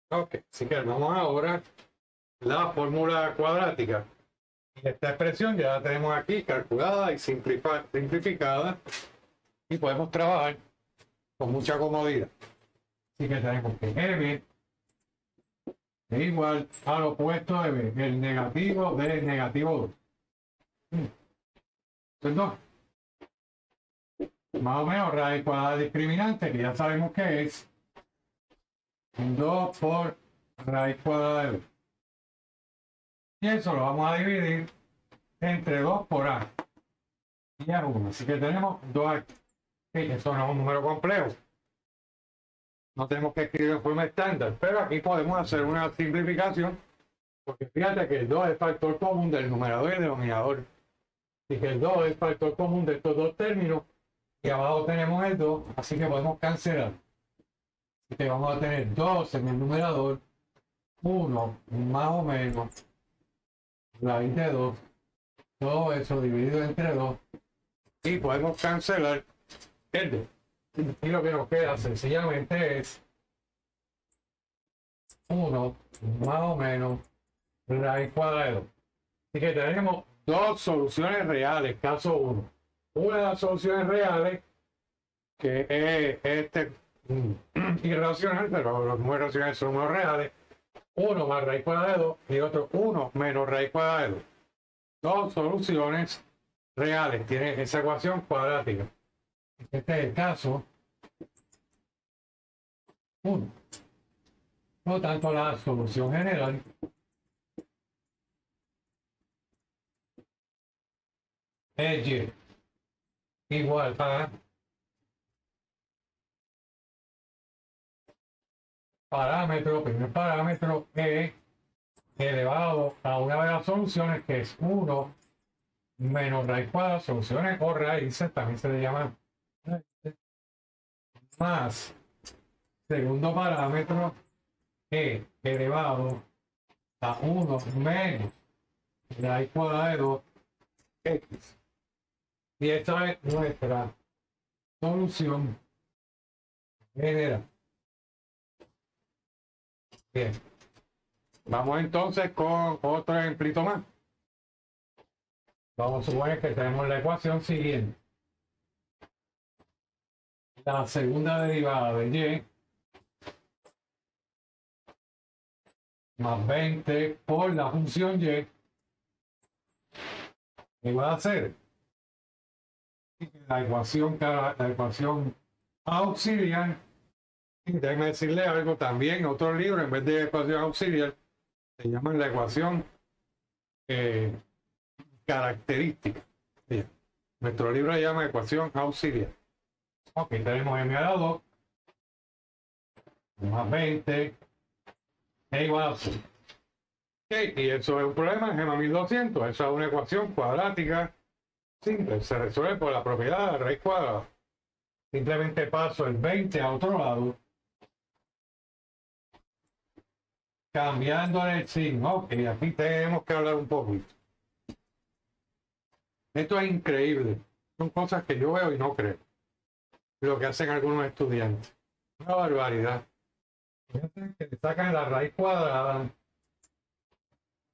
Ok, así que vamos ahora la fórmula cuadrática. Y esta expresión ya la tenemos aquí calculada y simplificada. Y podemos trabajar con mucha comodidad. Así que tenemos que m es igual al opuesto de b, el negativo de negativo 2. Entonces, más o menos raíz cuadrada discriminante, que ya sabemos que es 2 por raíz cuadrada de 2. Y eso lo vamos a dividir entre 2 por a. Y a 1. Así que tenemos 2 aquí. Eso no es un número complejo. No tenemos que escribir en forma estándar, pero aquí podemos hacer una simplificación, porque fíjate que el 2 es factor común del numerador y el denominador. Así que el 2 es factor común de estos dos términos, y abajo tenemos el 2, así que podemos cancelar. Así que vamos a tener 2 en el numerador, 1 más o menos, raíz de 2, todo eso dividido entre 2, y podemos cancelar el 2. Y lo que nos queda sencillamente es 1 más o menos raíz cuadrada de 2. Así que tenemos dos soluciones reales, caso 1. Una de las soluciones reales, que es irracional, pero los números racionales son números reales. 1 más raíz cuadrada de 2 y otro 1 menos raíz cuadrada de 2. Dos soluciones reales, tiene esa ecuación cuadrática. Este es el caso 1. Por lo tanto, la solución general es y igual a parámetro, primer parámetro e elevado a una de las soluciones, que es 1 menos raíz cuadrada, soluciones o raíces, también se le llama raíces, más segundo parámetro e elevado a 1 menos raíz cuadrada de 2x. Y esta es nuestra solución general. Bien. Vamos entonces con otro ejemplito más. Vamos a suponer que tenemos la ecuación siguiente. La segunda derivada de y más 20 por la función y igual a 0. La ecuación auxiliar, y déjenme decirle algo también, otro libro, en vez de ecuación auxiliar, se llama la ecuación característica. Bien. Nuestro libro se llama ecuación auxiliar. Ok, tenemos m a la 2 más 20 es igual a 0. Okay, y eso es un problema, Gema 1200. Esa es una ecuación cuadrática simple. Se resuelve por la propiedad de la raíz cuadrada. Simplemente paso el 20 a otro lado, cambiando el signo. Ok, aquí tenemos que hablar un poquito. Esto es increíble. Son cosas que yo veo y no creo. Lo que hacen algunos estudiantes. Una barbaridad. Fíjense que le sacan la raíz cuadrada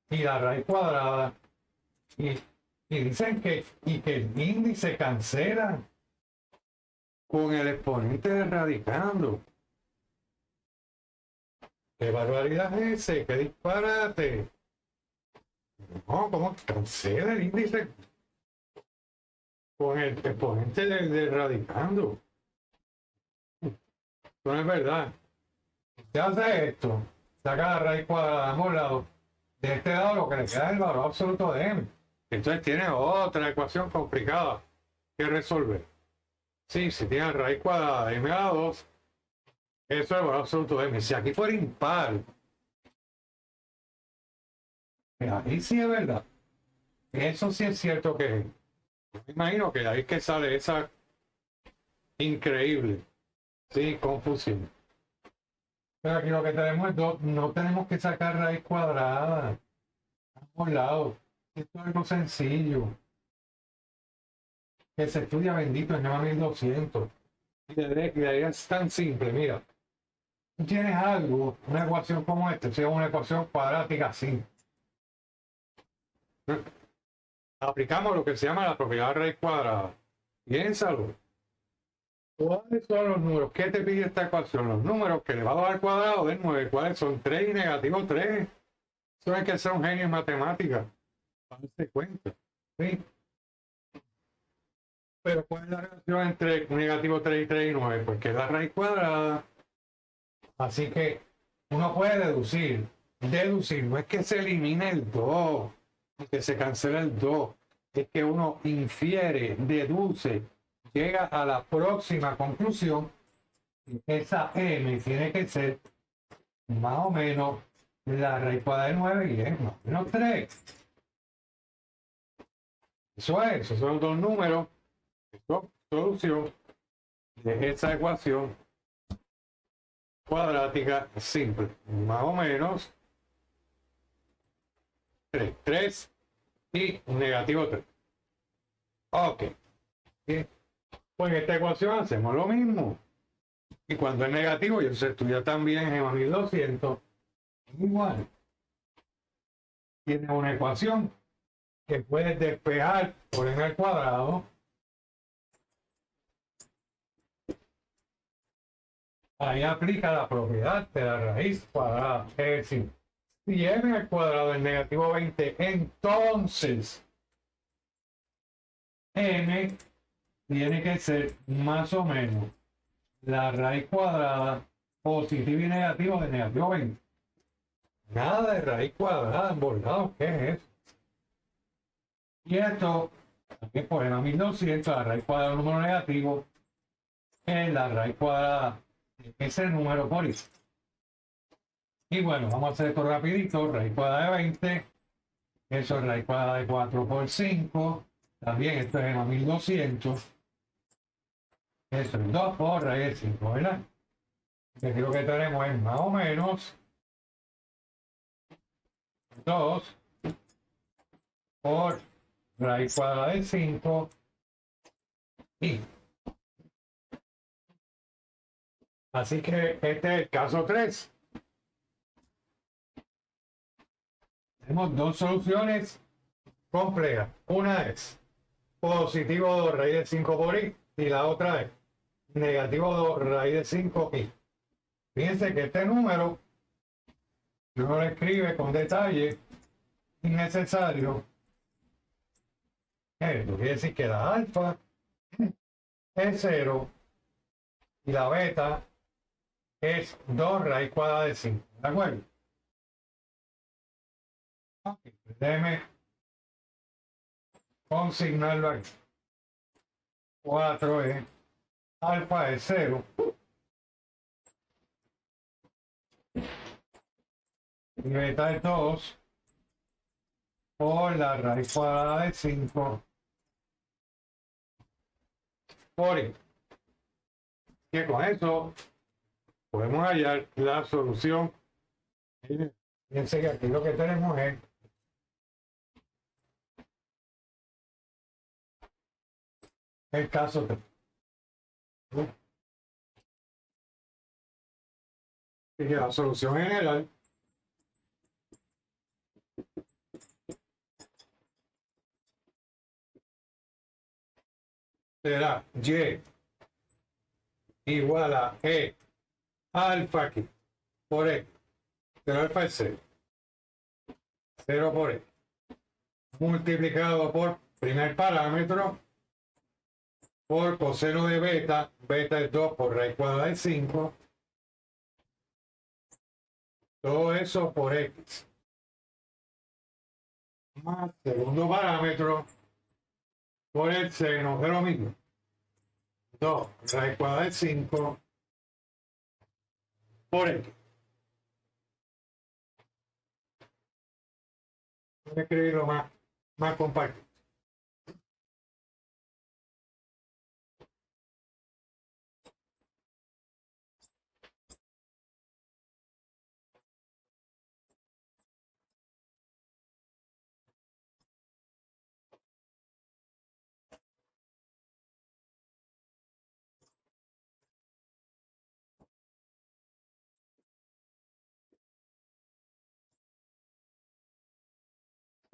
y la raíz cuadrada y dicen que el índice cancela con el exponente de radicando. ¿Qué barbaridad es ese? ¡Qué disparate! No, ¿cómo cancela el índice con el exponente del radicando? No es verdad. Usted hace esto, saca la raíz cuadrada de ambos lados. De este lado lo que le queda es el valor absoluto de m. Entonces tiene otra ecuación complicada que resolver. Sí, si tiene raíz cuadrada de m a la 2, eso es el valor absoluto de m. Si aquí fuera impar, ahí sí es verdad. Eso sí es cierto que es. Me imagino que de ahí que sale esa increíble, sí, confusión. Pero aquí lo que tenemos es dos, no tenemos que sacar raíz cuadrada a ambos lados. Esto es algo sencillo, que se estudia bendito en Neva 1200. Y la idea es tan simple, mira. Tú tienes algo, una ecuación como esta, o sea, una ecuación cuadrática así. Aplicamos lo que se llama la propiedad de raíz cuadrada. Piénsalo. ¿Cuáles son los números? ¿Qué te pide esta ecuación? Los números que elevado al cuadrado de 9, ¿cuáles son? 3 y negativo 3. Eso hay que ser un genio en matemáticas. Para darse cuenta. ¿Sí? Pero ¿cuál es la relación entre negativo 3 y 3 y 9? Pues que es la raíz cuadrada. Así que uno puede deducir. Deducir no es que se elimine el 2, que se cancela el 2. Es que uno infiere, deduce, llega a la próxima conclusión. Esa m tiene que ser más o menos la raíz cuadrada de 9 y es más o menos 3. Eso es, esos son dos números. Solución de esa ecuación cuadrática simple. Más o menos 3. 3 y negativo 3. Ok. Bien. Pues en esta ecuación hacemos lo mismo. Y cuando es negativo, y eso se estudia también en 1200, igual. Tiene una ecuación que puedes despejar por n al cuadrado. Ahí aplica la propiedad de la raíz cuadrada. Es decir, si m al cuadrado es negativo 20, entonces m tiene que ser más o menos la raíz cuadrada positivo y negativo de negativo 20. Nada de raíz cuadrada en ambos lados. ¿Qué es eso? Y esto, aquí ponemos 1200, la raíz cuadrada de un número negativo es la raíz cuadrada de ese número por i. Y bueno, vamos a hacer esto rapidito. Raíz cuadrada de 20, eso es raíz cuadrada de 4 por 5. También esto es en 1200. Eso es 2 por raíz de 5, ¿verdad? Aquí lo que tenemos es más o menos 2 por raíz cuadrada de 5 y así que este es el caso 3. Tenemos dos soluciones complejas. Una es positivo 2 raíz de 5 por i y la otra es negativo 2 raíz de 5 i. Fíjense que este número uno lo escribe con detalle innecesario. Esto quiere decir que la alfa es 0 y la beta es 2 raíz cuadrada de 5. ¿De acuerdo? Okay. Déjeme consignarlo aquí. 4 es alfa es 0 y beta es 2 por la raíz cuadrada de 5 por i. Que con eso podemos hallar la solución. Fíjense que aquí lo que tenemos es el caso 3. Y que la solución general será y igual a e alfa aquí por e Pero alfa es 0. 0 por x. Multiplicado por primer parámetro por coseno de beta. Beta es 2 por raíz cuadrada de 5. Todo eso por x. Más segundo parámetro por el seno de lo mismo. 2 raíz cuadrada de 5 por x. Voy a escribirlo más compacto.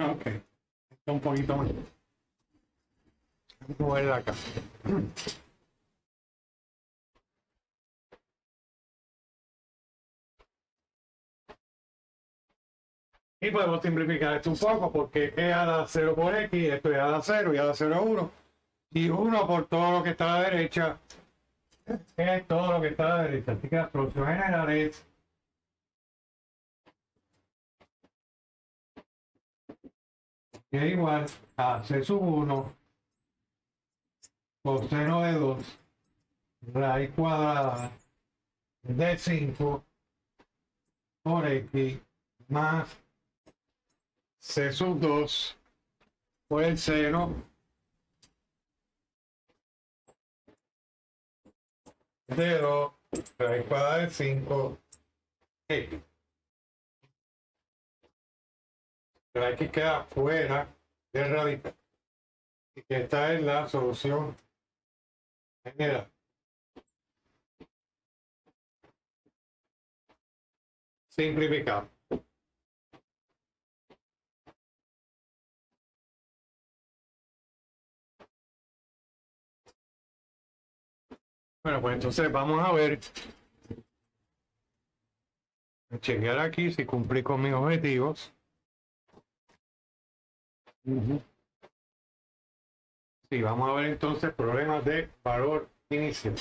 Ok, un poquito más. Vamos a ver acá. Y podemos simplificar esto un poco porque e a la 0 por x, esto es a la 0 y a la 0 a 1. Y 1 por todo lo que está a la derecha es todo lo que está a la derecha. Así que la solución general es que es igual a c sub 1 coseno de 2 raíz cuadrada de 5 por x más c sub 2 por el seno de 2 raíz cuadrada de 5 x. La x queda fuera del radical. Y que esta es la solución general. Simplificado. Bueno, pues entonces vamos a ver. Chequear aquí si cumplí con mis objetivos. Sí, vamos a ver entonces problemas de valor inicial.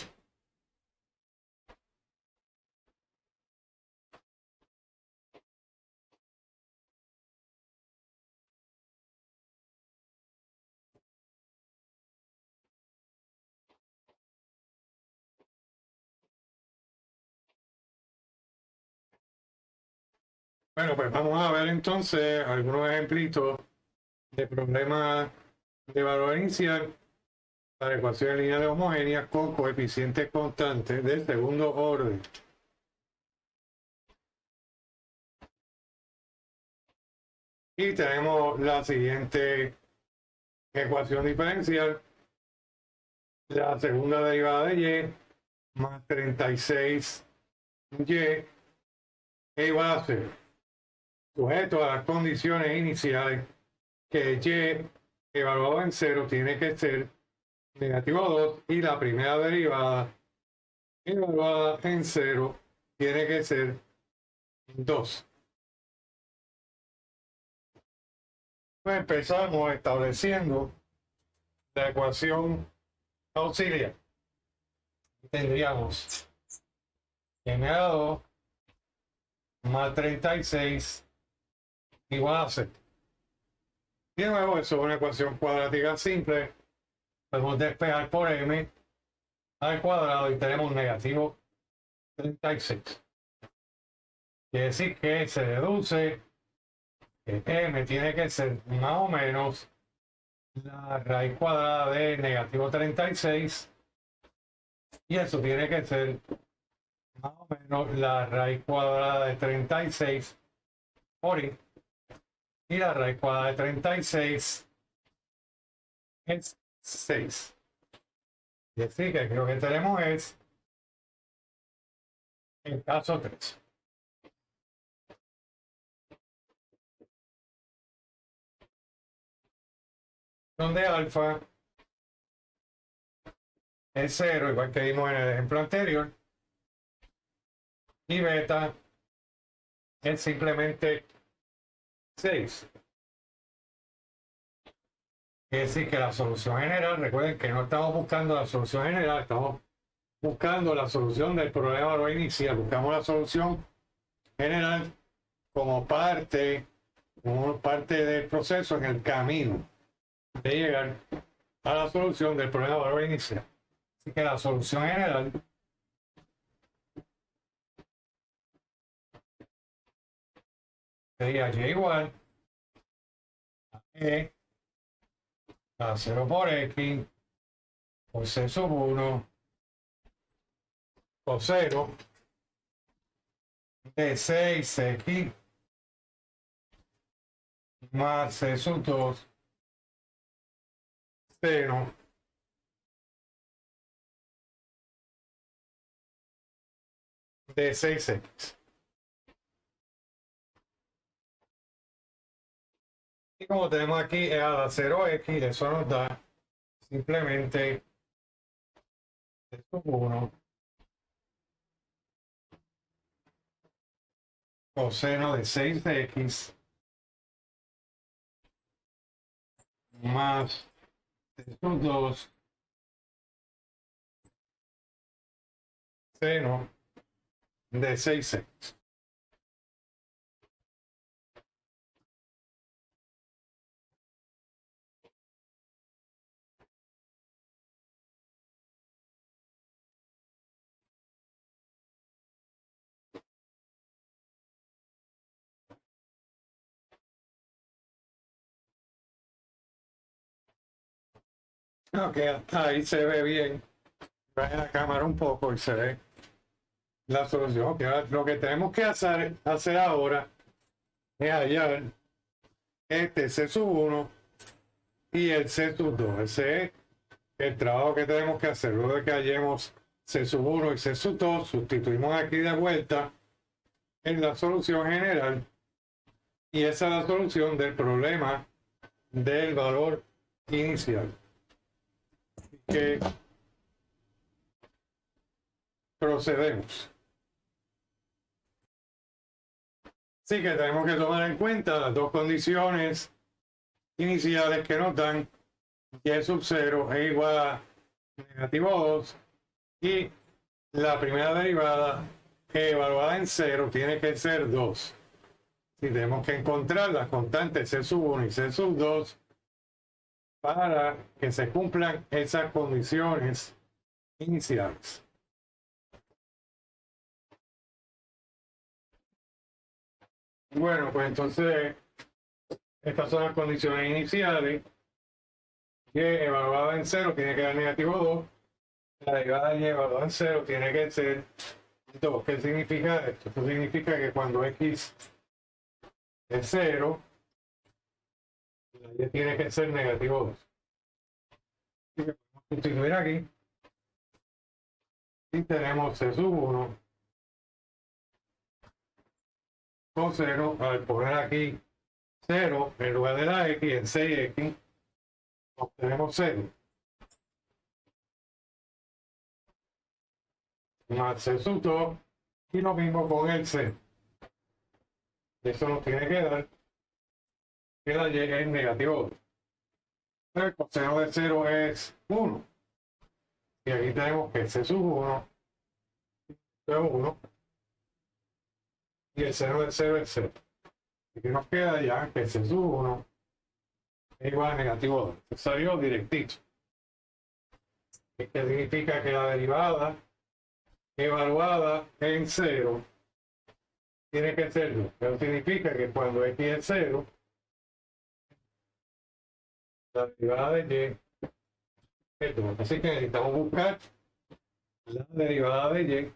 Bueno, pues vamos a ver entonces algunos ejemplitos de problemas de valor inicial para ecuaciones lineales homogéneas con coeficientes constantes del segundo orden. Y tenemos la siguiente ecuación diferencial. La segunda derivada de y más 36y es igual a 0. Sujeto a las condiciones iniciales que y evaluado en 0 tiene que ser negativo 2 y la primera derivada evaluada en 0 tiene que ser 2. Pues empezamos estableciendo la ecuación auxiliar. Tendríamos m a 2 más 36 igual a 0. Y de nuevo, eso es una ecuación cuadrática simple. Podemos despejar por m al cuadrado y tenemos negativo 36. Quiere decir que se deduce que m tiene que ser más o menos la raíz cuadrada de negativo 36 y eso tiene que ser más o menos la raíz cuadrada de 36 por i, y la raíz cuadrada de 36 es 6. Y así que lo que tenemos es el caso 3. Donde alfa es 0, igual que vimos en el ejemplo anterior, y beta es simplemente 6. Es decir, que la solución general, recuerden que no estamos buscando la solución general, estamos buscando la solución del problema de lo inicial. Buscamos la solución general como parte del proceso en el camino de llegar a la solución del problema de valor inicial. Así que la solución general sería y igual a e a 0 por x por c sub 1 o 0 de 6x más c sub 2 seno de 6x. Y como tenemos aquí e a la 0x, eso nos da simplemente c sub 1 coseno de 6x más c sub 2 seno de 6x. Ok, ahí se ve bien. Baja la cámara un poco y se ve la solución. Okay, lo que tenemos que hacer ahora es hallar este C sub 1 y el C sub 2. Ese es el trabajo que tenemos que hacer. Luego de que hallemos C sub 1 y C sub 2, sustituimos aquí de vuelta en la solución general. Y esa es la solución del problema del valor inicial. Que procedemos. Así que tenemos que tomar en cuenta las dos condiciones iniciales que nos dan y sub 0 es igual a negativo 2 y la primera derivada evaluada en 0 tiene que ser 2. Y tenemos que encontrar las constantes C sub 1 y C sub 2 para que se cumplan esas condiciones iniciales. Bueno, pues entonces estas son las condiciones iniciales. Y evaluada en 0 tiene que dar negativo 2. La derivada de y evaluada en 0 tiene que ser 2. ¿Qué significa esto? Esto significa que cuando x es 0, la y tiene que ser negativo 2. Así que podemos sustituir aquí. Y tenemos c sub 1 con 0. Al poner aquí 0 en lugar de la x en 6x, obtenemos 0. Más c sub 2 y lo mismo con el 0. Eso nos tiene que dar que la y es negativo 2. El coseno de 0 es 1. Y aquí tenemos que c sub 1 es 1. Y el seno de 0 es 0. Y que nos queda ya que c sub 1 es igual a negativo 2. Esto salió directito. ¿Qué significa? Que la derivada evaluada en 0 tiene que ser 2. Eso significa que cuando x es 0, la derivada de y es 2. Así que necesitamos buscar la derivada de y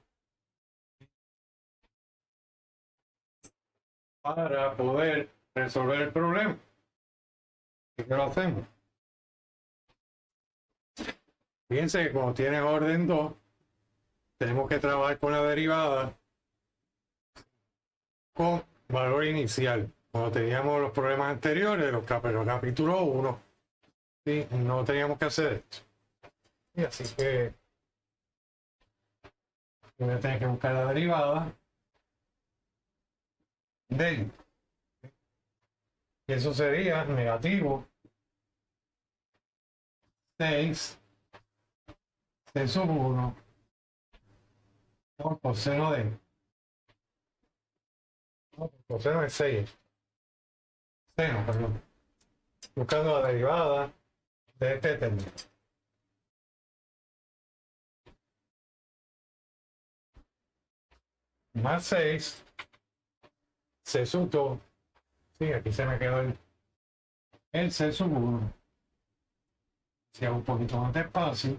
para poder resolver el problema. ¿Y qué lo hacemos? Fíjense que cuando tiene orden 2, tenemos que trabajar con la derivada con valor inicial. Cuando teníamos los problemas anteriores, los capítulo 1, ¿sí? No teníamos que hacer esto. Y así que voy a tener que buscar la derivada de y. Y eso sería negativo 6 C sub 1 por coseno de y. No, por coseno de 6. Seno, perdón. Buscando la derivada de este término. Más 6 C sub 2. Sí, aquí se me quedó el C sub 1. Si hago un poquito más de espacio.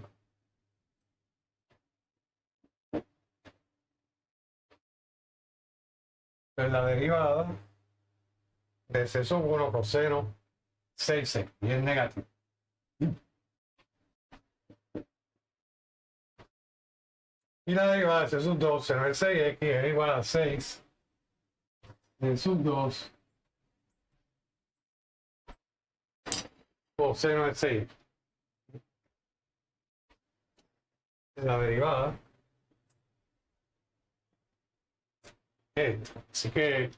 Pues la derivada de C sub 1 coseno 6C. Y es negativo. Y la derivada de C sub 2 seno de 6x es igual a 6 C sub 2 coseno de 6. La derivada es. Así que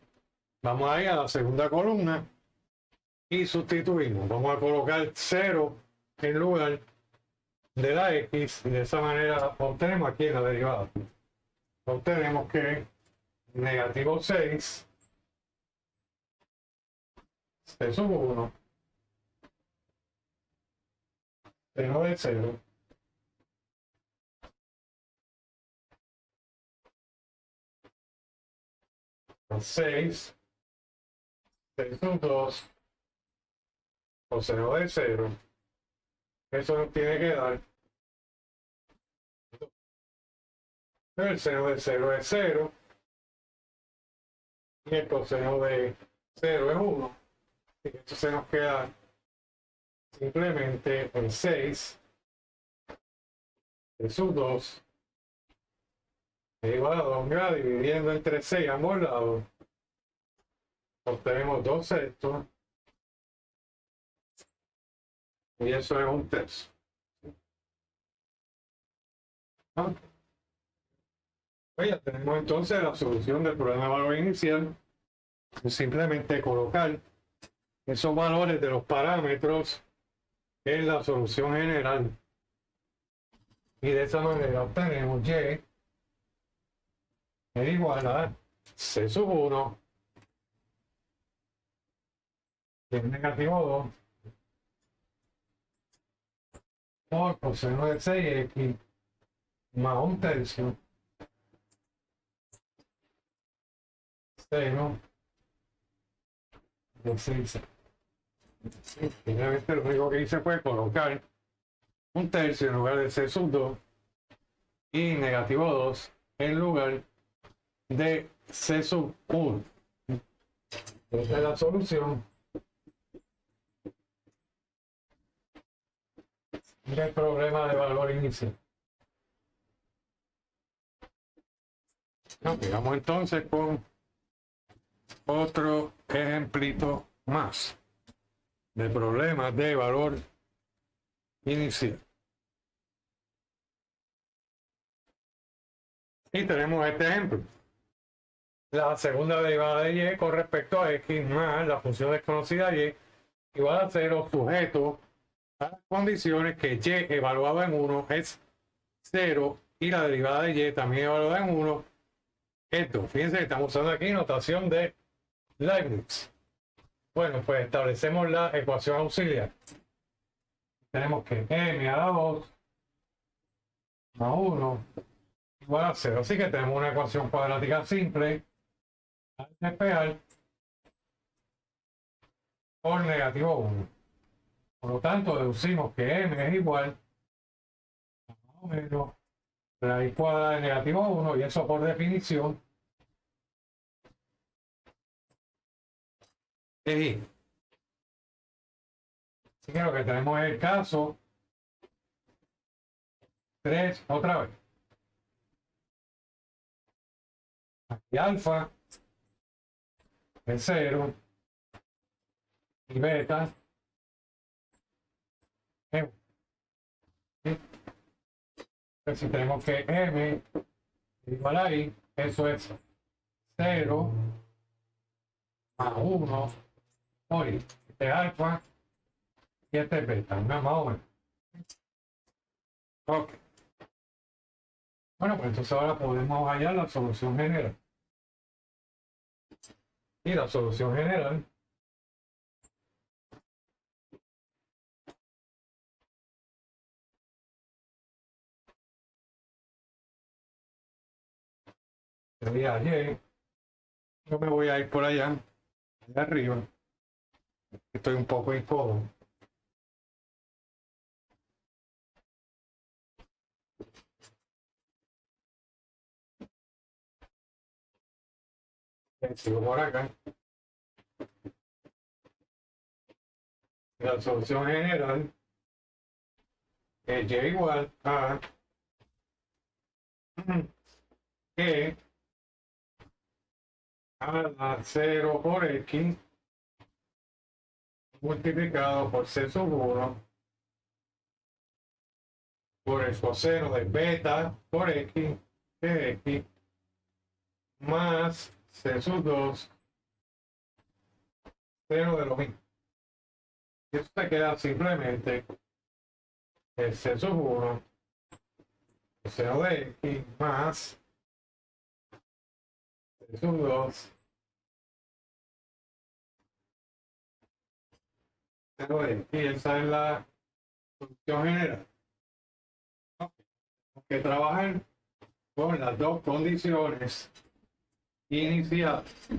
vamos a ir a la segunda columna y sustituimos. Vamos a colocar 0 en lugar de la x y de esa manera obtenemos aquí en la derivada. Obtenemos que negativo 6 C sub 1 seno de 0 6 C sub 2 coseno de 0. Eso nos tiene que dar el seno de 0 es 0 y el coseno de 0 es 1. Y esto se nos queda simplemente el 6 de sub 2 es igual a 2 grados dividiendo entre 6 a ambos lados. Obtenemos 2 sextos y eso es un tercio. ¿No? Pues ya tenemos entonces la solución del problema de valor inicial. Simplemente colocar esos valores de los parámetros en la solución general. Y de esa manera obtenemos y es igual a C sub 1 que es negativo 2 por coseno de 6x más un tercio seno de 6. Finalmente lo único que hice fue colocar un tercio en lugar de C sub 2 y negativo 2 en lugar de C sub 1. Esta es la solución del problema de valor inicial. Vamos entonces con otro ejemplito más de problemas de valor inicial. Y tenemos este ejemplo. La segunda derivada de y con respecto a x más la función desconocida y igual a 0 sujeto a las condiciones que y evaluado en 1 es 0 y la derivada de y también evaluada en 1 es 2. Fíjense que estamos usando aquí notación de Leibniz. Bueno, pues establecemos la ecuación auxiliar. Tenemos que m a la 2 más 1 igual a 0. Así que tenemos una ecuación cuadrática simple al despejar por negativo 1. Por lo tanto, deducimos que m es igual a más o menos raíz cuadrada de negativo 1 y eso por definición es y. Así que lo que tenemos es el caso 3 otra vez. Aquí alfa es 0 y beta es 1. ¿Sí? Entonces, si tenemos que m igual a i, eso es 0 más 1 por I. Este es alfa y este es beta, ¿no? Más o menos. Ok. Bueno, pues entonces ahora podemos hallar la solución general. Y la solución general sería Y. Yo me voy a ir por allá, de arriba. Estoy un poco incómodo. Sigo por acá. La solución general es Y igual a E a la 0 por X multiplicado por C sub 1 por el coseno de beta por X de X más C sub 2 cero de lo mismo. Y esto te queda simplemente el C sub 1 el seno de X más C sub 2 cero de X. Y esa es la solución general. Tenemos que trabajar con las dos condiciones iniciales.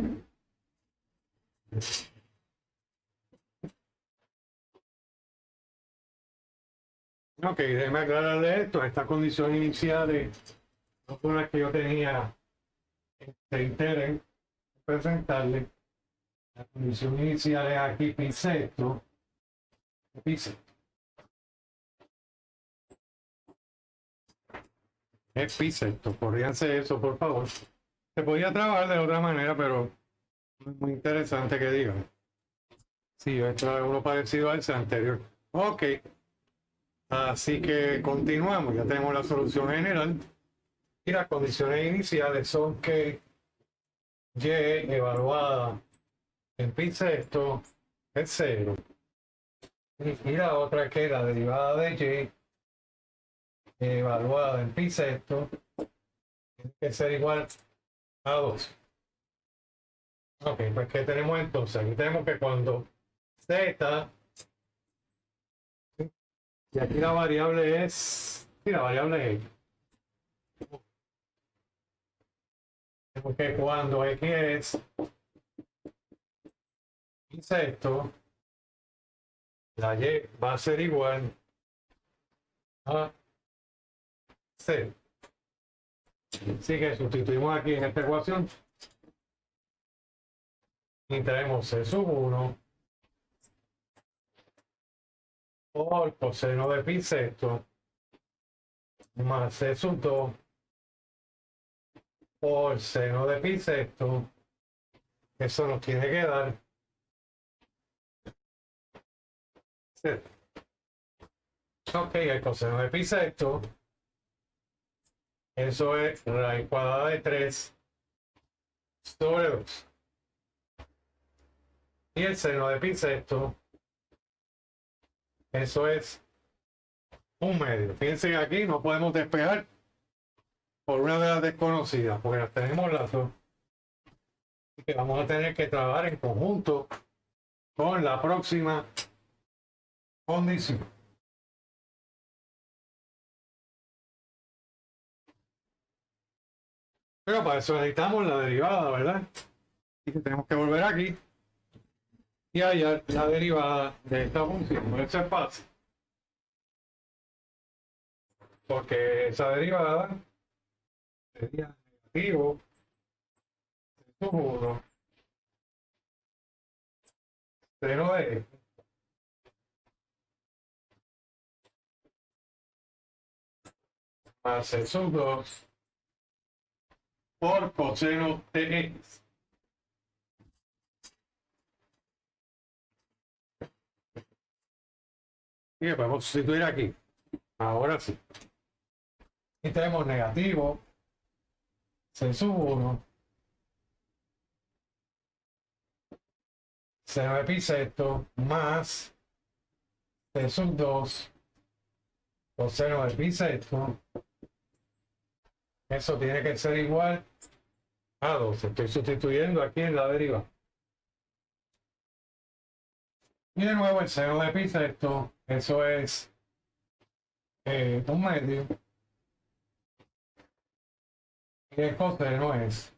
Ok, déjeme aclararle esto. Estas condiciones iniciales no son las que yo tenía de interés en presentarle. La condición inicial es aquí pi sexto. Pi sexto. Es pi sexto. Corríanse eso, por favor. Se podía trabajar de otra manera, pero no es muy interesante que digan. Sí, esto es uno parecido al anterior. Ok. Así que continuamos. Ya tenemos la solución general. Y las condiciones iniciales son que Y evaluada en pi sexto es 0. Y la otra que la derivada de Y evaluada en pi sexto tiene que ser igual a 2. Ok, pues ¿qué tenemos entonces? Aquí tenemos que cuando z, y aquí la variable es, sí, la variable es x. Tenemos que cuando x es pi sexto, la y va a ser igual a 0. Así que sustituimos aquí en esta ecuación y tenemos c sub 1 por coseno de pi sexto más c sub 2 por seno de pi sexto. Eso nos tiene que dar 0. Ok, el coseno de pi sexto, eso es raíz cuadrada de 3 sobre 2. Y el seno de pi sexto, eso es 1/2. Fíjense que aquí no podemos despejar por una de las desconocidas, porque las tenemos las dos. Así que vamos a tener que trabajar en conjunto con la próxima condición. Pero para eso necesitamos la derivada, ¿verdad? Así que tenemos que volver aquí y hallar la derivada de esta función. Eso es fácil. Porque esa derivada sería negativo sub 1 0 de x más c sub 2 por coseno de x. Y que podemos sustituir aquí. Ahora sí. Y tenemos negativo c sub 1 seno de pi sexto más c sub 2 coseno de pi sexto. Eso tiene que ser igual a 12. Estoy sustituyendo aquí en la deriva. Y de nuevo el seno de pi sexto, eso es un medio. Y el coseno es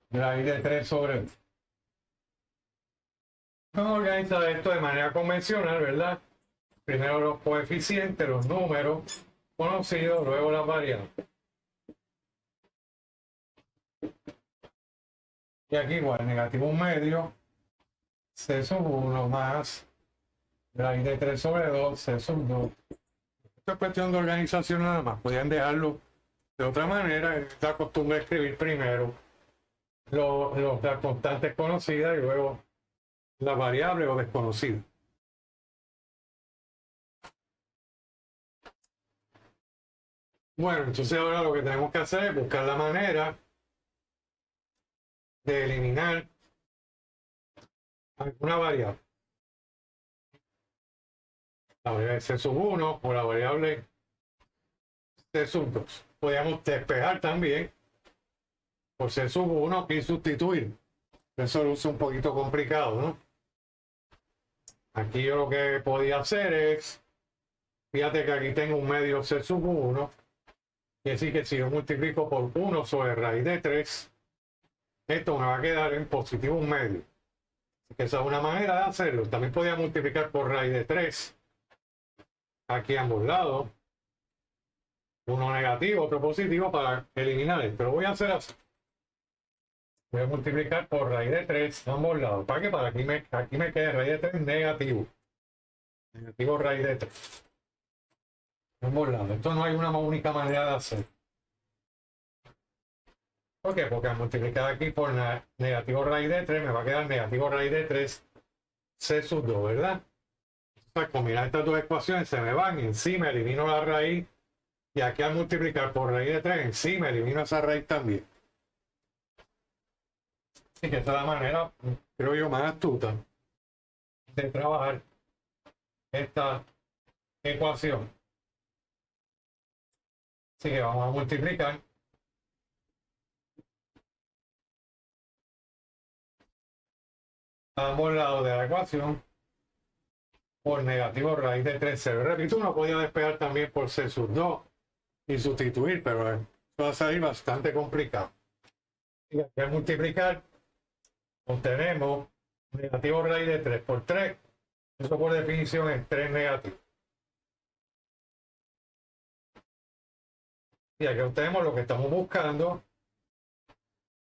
raíz de 3 sobre 2. Vamos a organizar esto de manera convencional, ¿verdad? Primero los coeficientes, los números conocidos, luego las variables. Y aquí igual, negativo un medio, c sub 1 más raíz de 3 sobre 2, c sub 2. Esto es cuestión de organización nada más. Podrían dejarlo de otra manera. Esta costumbre de escribir primero las constantes conocidas y luego las variables o desconocidas. Bueno, entonces ahora lo que tenemos que hacer es buscar la manera de eliminar alguna variable. La variable c sub 1 o la variable c sub 2. Podríamos despejar también por c sub 1 y sustituir. Eso lo uso un poquito complicado, ¿no? Aquí yo lo que podía hacer es, fíjate que aquí tengo un medio c sub 1, quiere decir que si yo multiplico por 1 sobre raíz de 3, esto me va a quedar en positivo un medio. Así que esa es una manera de hacerlo. También podía multiplicar por raíz de 3, aquí a ambos lados, uno negativo, otro positivo para eliminar esto. Lo voy a hacer así. Voy a multiplicar por raíz de 3 a ambos lados. ¿Para qué? Para que aquí me quede raíz de 3 negativo. Negativo raíz de 3. A ambos lados. Esto no hay una única manera de hacer. ¿Por qué? Porque al multiplicar aquí por negativo raíz de 3 me va a quedar negativo raíz de 3 c sub 2, ¿verdad? Al combinar estas dos ecuaciones se me van y encima elimino la raíz. Y aquí al multiplicar por raíz de 3 encima elimino esa raíz también. Así que esta es la manera, creo yo, más astuta de trabajar esta ecuación. Así que vamos a multiplicar a ambos lados de la ecuación por negativo raíz de 3. Repito, uno podía despejar también por c sub 2 y sustituir, pero va a salir bastante complicado. Y aquí al multiplicar obtenemos negativo raíz de 3 por 3. Eso por definición es 3 negativo. Y aquí obtenemos lo que estamos buscando,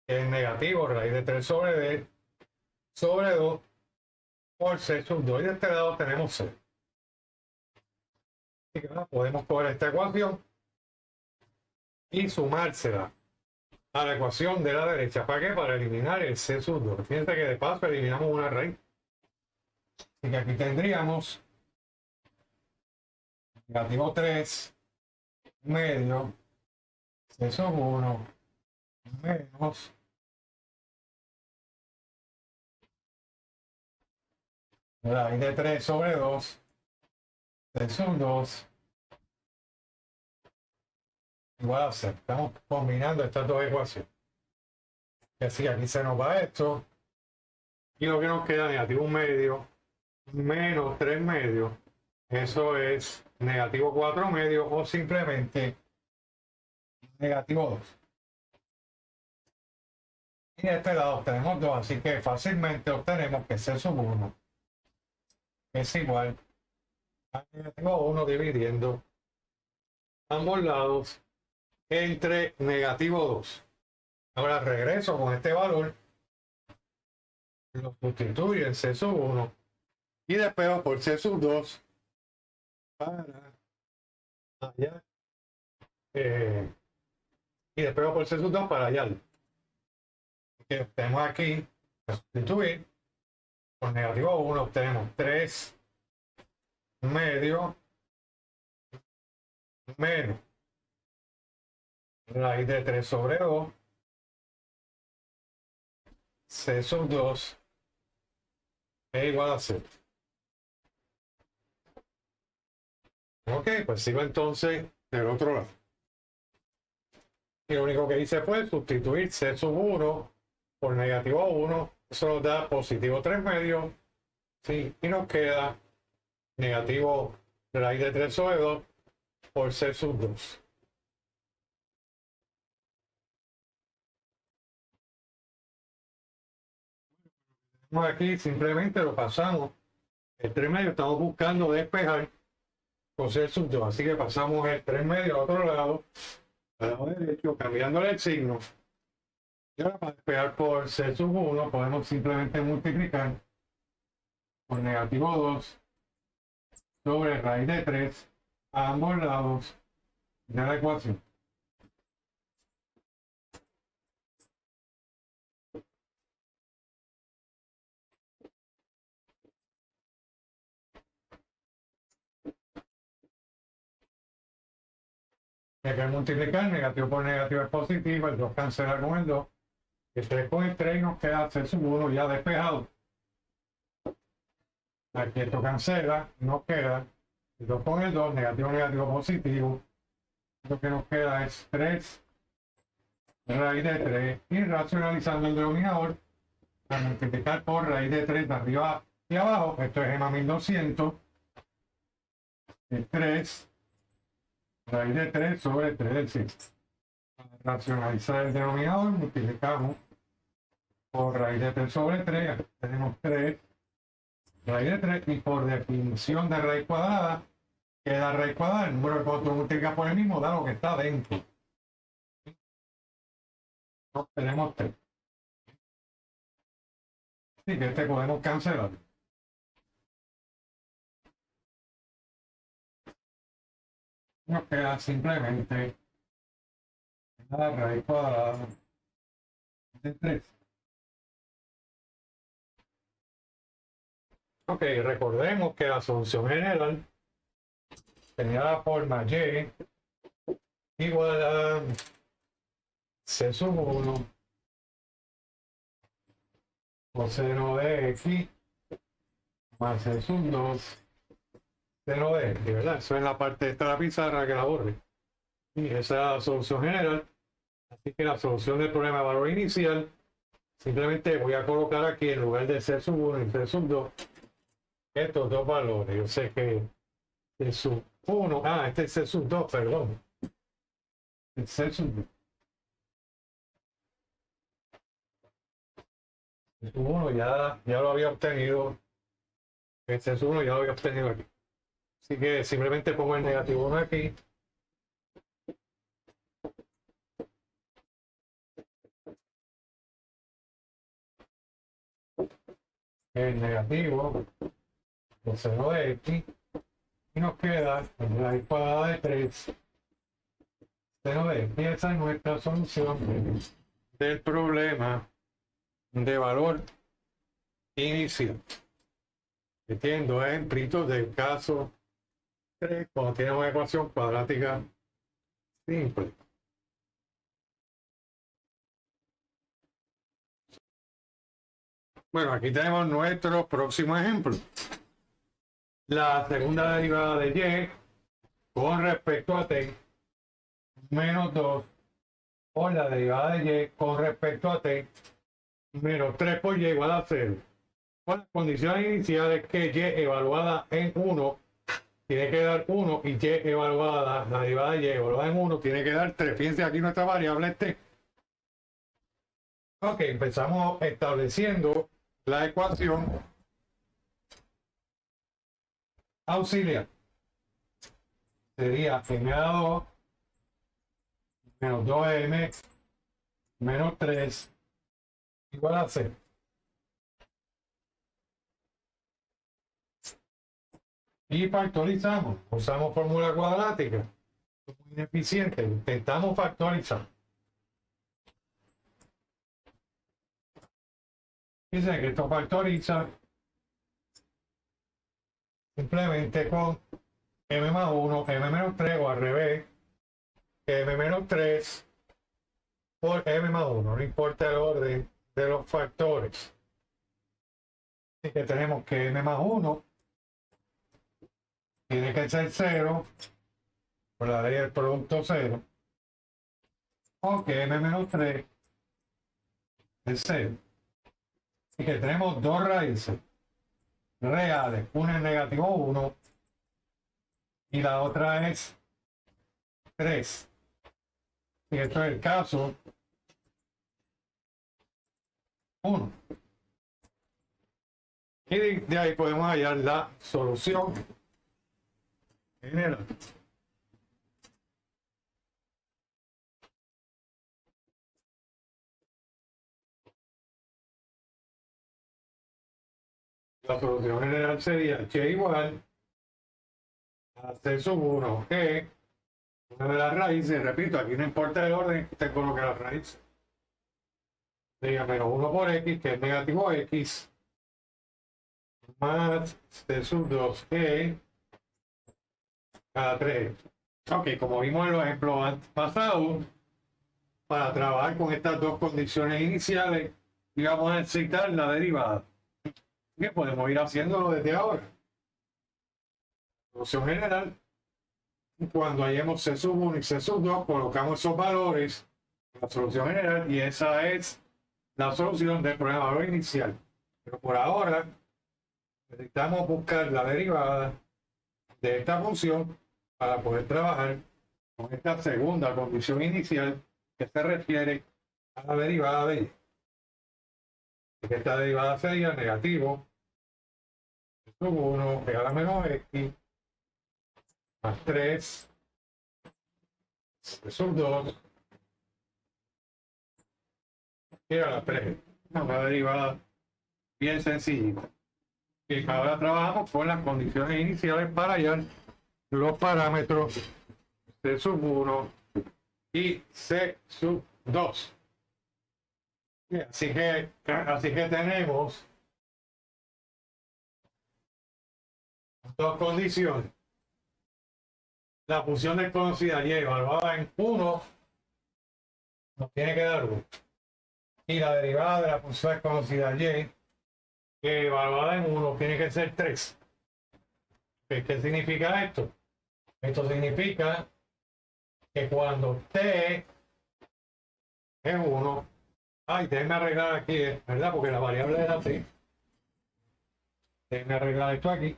que es negativo raíz de 3 sobre 2 por c sub 2. Y de este lado tenemos c. Así que podemos coger esta ecuación y sumársela a la ecuación de la derecha. ¿Para qué? Para eliminar el c sub 2. Fíjense que de paso eliminamos una raíz. Así que aquí tendríamos negativo 3 medio c sub 1 menos raíz de 3 sobre 2 c sub 2 igual a 0. Estamos combinando estas dos ecuaciones. Y así aquí se nos va esto. Y lo que nos queda, negativo 1 medio menos 3 medios. Eso es negativo 4 medios o simplemente negativo 2. Y de este lado tenemos 2, así que fácilmente obtenemos que c sub 1 es igual a negativo 1 dividiendo ambos lados entre negativo 2. Ahora regreso con este valor, lo sustituyo en c sub 1 y despejo por c sub 2 para allá. Y despejo por c sub 2 para allá. Que tenemos aquí, sustituir por negativo 1, obtenemos 3 medio menos raíz de 3 sobre 2 c sub 2 es igual a 0. Ok, pues sigo entonces del otro lado. Y lo único que hice fue sustituir C sub 1 por negativo 1. Eso nos da positivo 3 medios. Sí, y nos queda negativo raíz de 3 sobre 2 por C sub 2. Aquí simplemente lo pasamos. El 3 medio estamos buscando despejar con C sub 2. Así que pasamos el 3 medio al otro lado, al lado derecho, cambiándole el signo. Y ahora para despejar por C sub 1 podemos simplemente multiplicar por negativo 2 sobre raíz de 3 a ambos lados de la ecuación. Hay que multiplicar, negativo por negativo es positivo, el 2 cancela con el 2, el 3 con el 3 y nos queda C sub 1 ya despejado. Aquí esto cancela, nos queda el 2 con el 2, negativo, negativo, positivo. Lo que nos queda es 3 raíz de 3 y racionalizando el denominador para multiplicar por raíz de 3 de arriba y abajo. Esto es EMA 1200. El 3 raíz de 3 sobre 3 del 6. Para racionalizar el denominador multiplicamos por raíz de 3 sobre 3. Aquí tenemos 3 raíz de 3 y por definición de raíz cuadrada queda raíz cuadrada. El número de cuando multiplica por el mismo da lo que está dentro. Entonces, tenemos 3. Así que este podemos cancelar. Nos queda simplemente la raíz cuadrada de 3. Ok, recordemos que la solución general tenía la forma y igual a C sub 1 coseno de x más C sub 2 seno de x, ¿verdad? Eso es la parte de la pizarra que la borre. Y esa es la solución general. Así que la solución del problema de valor inicial, simplemente voy a colocar aquí en lugar de C sub 1 y C sub 2 estos dos valores. Yo sé que C sub 1, este es C sub 2, perdón. El C sub 2. C sub 1 ya lo había obtenido. El C sub 1 ya lo había obtenido aquí. Así que simplemente pongo el negativo 1 aquí. El negativo coseno de x. Y nos queda la raíz cuadrada de 3 seno de x. Y esa es nuestra solución del problema de valor inicial. Entiendo ejemplitos del caso 3 cuando tiene una ecuación cuadrática simple. Bueno, aquí tenemos nuestro próximo ejemplo. La segunda derivada de y con respecto a t menos 2 por la derivada de y con respecto a t menos 3 por y igual a 0. Con las condiciones iniciales que y evaluada en 1 tiene que dar 1 y y evaluada, la derivada de y evaluada en 1 tiene que dar 3. Fíjense aquí nuestra variable t. Ok, empezamos estableciendo la ecuación auxiliar. Sería m a 2 menos 2m menos 3 igual a 0. Y factorizamos, usamos fórmula cuadrática. Es muy ineficiente, intentamos factorizar. Dice que esto factoriza simplemente con m más 1, m menos 3 o al revés, m menos 3 por m más 1, no importa el orden de los factores. Así que tenemos que m más 1 tiene que ser 0 por la ley del producto 0. O que m menos 3 es 0. Así que tenemos dos raíces reales. Una es negativo 1 y la otra es 3. Y esto es el caso 1. Y de ahí podemos hallar la solución general. La solución general sería y igual a c sub 1, que una de las raíces, repito, aquí no importa el orden, usted coloca la raíz. Diga menos 1 por x, que es negativo x, más c sub 2, que cada 3. Ok, como vimos en los ejemplos pasados, para trabajar con estas dos condiciones iniciales, íbamos a necesitar la derivada. Que podemos ir haciéndolo desde ahora. Solución general. Cuando hayamos C sub 1 y C sub 2, colocamos esos valores en la solución general y esa es la solución del problema de valor inicial. Pero por ahora necesitamos buscar la derivada de esta función para poder trabajar con esta segunda condición inicial que se refiere a la derivada de ella. Esta derivada sería negativo sub 1 igual a menos x más 3 sub 2 igual a 3. Una derivada bien sencillita. Y ahora trabajamos con las condiciones iniciales para hallar los parámetros C sub 1 y C sub 2. Así que tenemos dos condiciones. La función desconocida y evaluada en 1 nos tiene que dar 1. Y la derivada de la función desconocida y evaluada en 1 tiene que ser 3. ¿Qué significa esto? Esto significa que cuando t es 1, déjenme arreglar aquí, ¿verdad? Porque la variable era t. Déjenme arreglar esto aquí.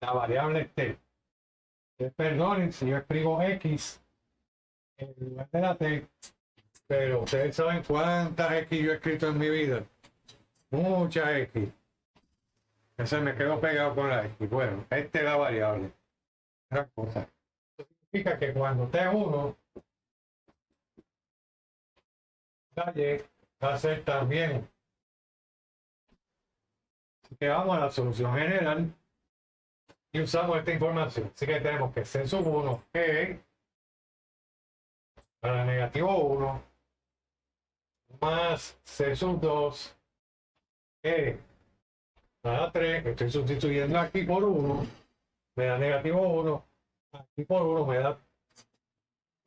La variable es t. Perdonen si yo escribo x en lugar de la t, pero ustedes saben cuántas x yo he escrito en mi vida. Muchas x. Entonces me quedo pegado con la x. Bueno, esta es la variable. Otra cosa. Eso significa que cuando t es 1, la y va a ser también. Así que vamos a la solución general y usamos esta información. Así que tenemos que C sub 1 que para negativo 1 más C sub 2 que para 3, estoy sustituyendo aquí por 1, me da negativo 1, aquí por 1 me da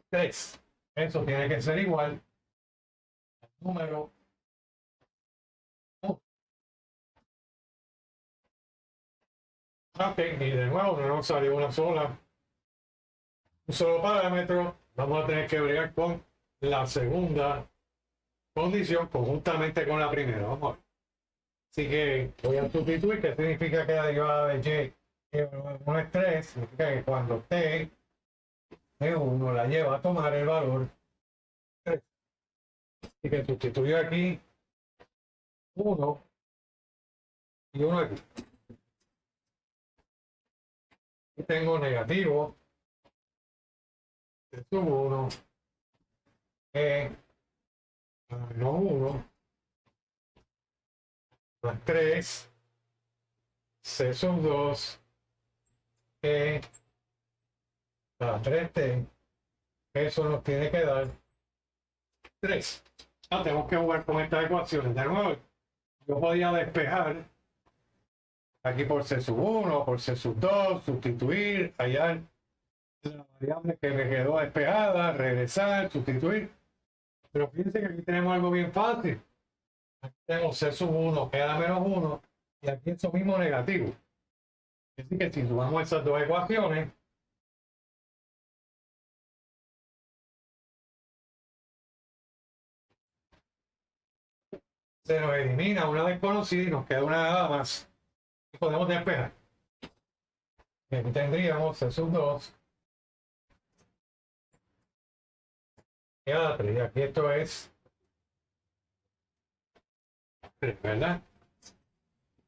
3. Eso tiene que ser igual al número 1. Ok, y de nuevo no nos salió un solo parámetro. Vamos a tener que bregar con la segunda condición conjuntamente con la primera. Vamos a ver. Así que voy a sustituir, que significa que la derivada de y 1 es 3, significa que cuando t es 1 la lleva a tomar el valor 3. Así que sustituyo aquí 1 y 1 aquí. Y tengo negativo C sub 1 no 1 más 3 C sub 2 a 3t. Eso nos tiene que dar 3. Tenemos que jugar con estas ecuaciones. De nuevo, yo podía despejar aquí por C sub 1, por C sub 2, sustituir, hallar la variable que me quedó despejada, regresar, sustituir. Pero fíjense que aquí tenemos algo bien fácil. Aquí tenemos C sub 1 que da menos 1 y aquí eso mismo negativo. Así que si sumamos esas dos ecuaciones, se nos elimina una desconocida y nos queda una nada más. Y podemos despejar. Y aquí tendríamos C sub 2 que da 3. Y aquí esto es 3, ¿verdad?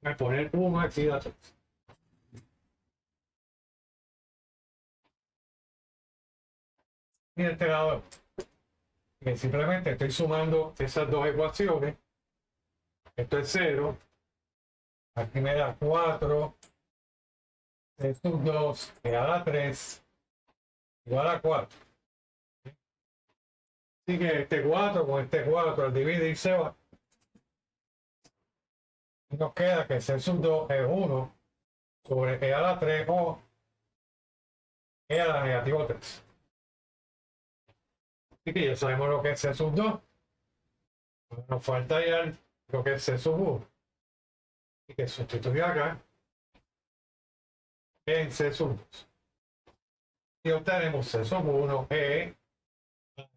Voy a poner 1 aquí da 3. Y de este lado, que simplemente estoy sumando esas dos ecuaciones. Esto es 0. Aquí me da 4. C sub 2 que da 3 igual a 4. Así que este 4 con este 4 al dividir se va. Y nos queda que C sub 2 es 1 sobre E a la 3 o E a la negativo 3. Así que ya sabemos lo que es C sub 2. Nos falta ya lo que es C sub 1. Y que sustituyo acá en C sub 2. Y obtenemos C sub 1 E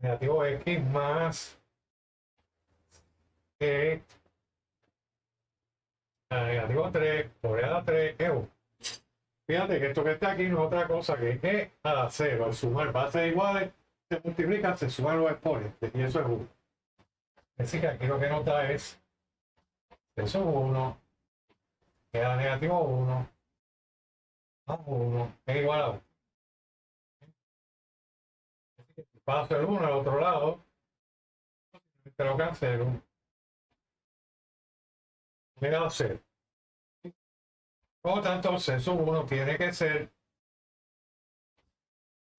negativo X más E a negativo 3 por E a la 3 es 1. Fíjate que esto que está aquí no es otra cosa que E a la 0. Al sumar bases iguales, se multiplica, se suman los exponentes. Y eso es 1. Así que aquí lo que nos da es C sub 1 E a la negativo 1 más 1 es igual a 1. Así que si paso el 1 al otro lado, te lo cancelo. Me da 0. Por lo tanto, C sub 1 tiene que ser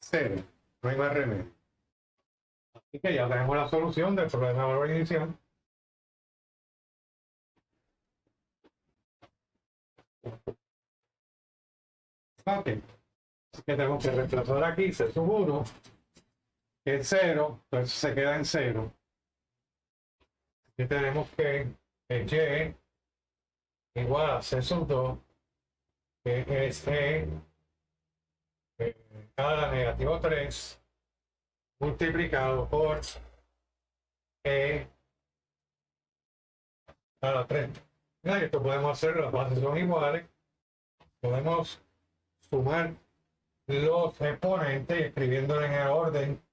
0. No hay más remedio. Así que ya tenemos la solución del problema de valor inicial. Ok. Así que tenemos que reemplazar aquí C sub 1, que es 0, entonces se queda en 0. Y tenemos que Y igual a C sub 2, que es E a la negativo 3 multiplicado por E a la 3. Mira, esto podemos hacer, las bases son iguales. Podemos sumar los exponentes y escribiéndolo en el orden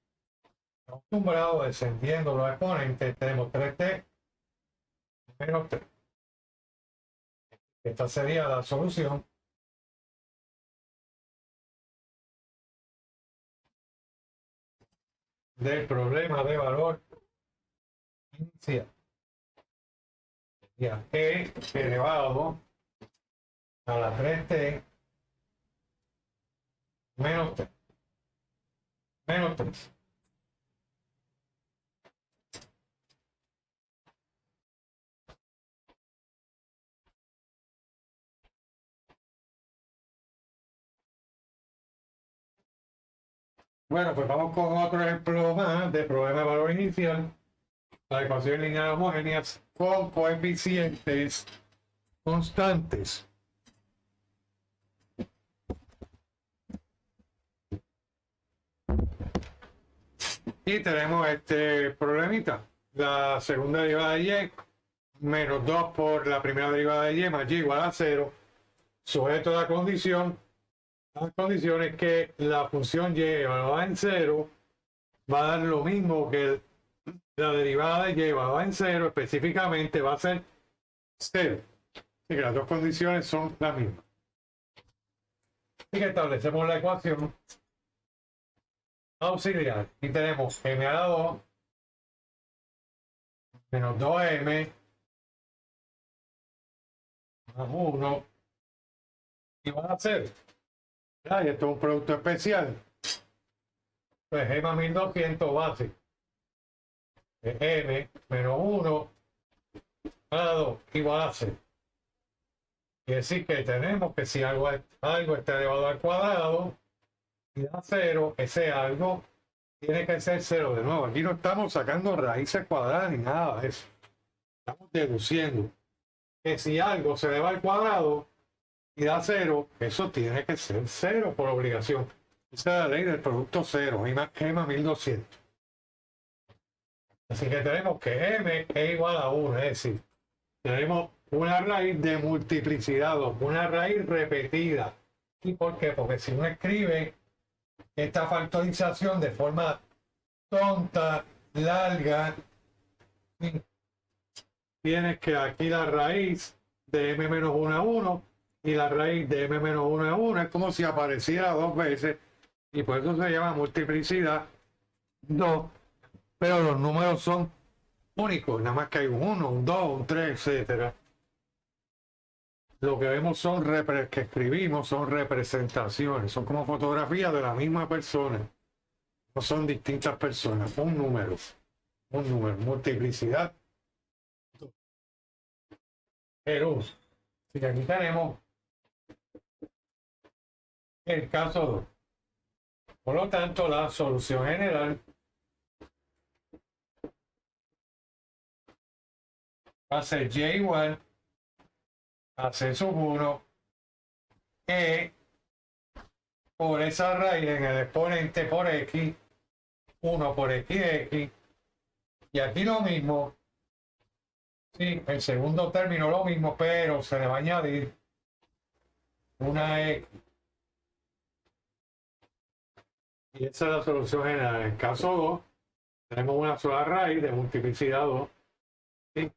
acostumbrado, descendiendo los exponentes, tenemos 3t menos 3. Esta sería la solución del problema de valor inicial. Ya, E elevado a la 3t menos 3. Menos 3. Bueno, pues vamos con otro ejemplo más de problema de valor inicial. La ecuación lineal homogéneas con coeficientes constantes. Y tenemos este problemita. La segunda derivada de y menos 2 por la primera derivada de y más y igual a 0, sujeto a la condición. La condición es que la función y evaluada en 0 va a dar lo mismo que la derivada de y evaluada en 0, específicamente va a ser 0. Así que las dos condiciones son las mismas. Así que establecemos la ecuación auxiliar y tenemos m a la 2 menos 2m más 1 igual a 0. Y esto es un producto especial. Pues m más 1200 base m menos 1 a la 2 igual a 0. Quiere decir que tenemos que si algo está elevado al cuadrado y da 0, ese algo tiene que ser cero. De nuevo, aquí no estamos sacando raíces cuadradas ni nada de eso. Estamos deduciendo que si algo se eleva al cuadrado y da cero, eso tiene que ser cero por obligación. Esa es la ley del producto cero, EMA 1200. Así que tenemos que m es igual a 1, es decir, tenemos una raíz de multiplicidad 2, una raíz repetida. ¿Y por qué? Porque si uno escribe esta factorización de forma tonta, larga, tienes que aquí la raíz de m menos 1 a 1 y la raíz de m menos 1 a 1 es como si apareciera dos veces y por eso se llama multiplicidad 2, pero los números son únicos, nada más que hay un 1, un 2, un 3, etcétera. Lo que vemos son que escribimos son representaciones, son como fotografías de la misma persona, no son distintas personas, un número, multiplicidad. Así que aquí tenemos el caso 2. Por lo tanto, la solución general va a ser y igual a c sub 1 e por esa raíz en el exponente por x, 1 por x de x, y aquí lo mismo, sí, el segundo término lo mismo, pero se le va a añadir una x. Y esa es la solución general. En el caso 2, tenemos una sola raíz de multiplicidad 2. ¿Sí?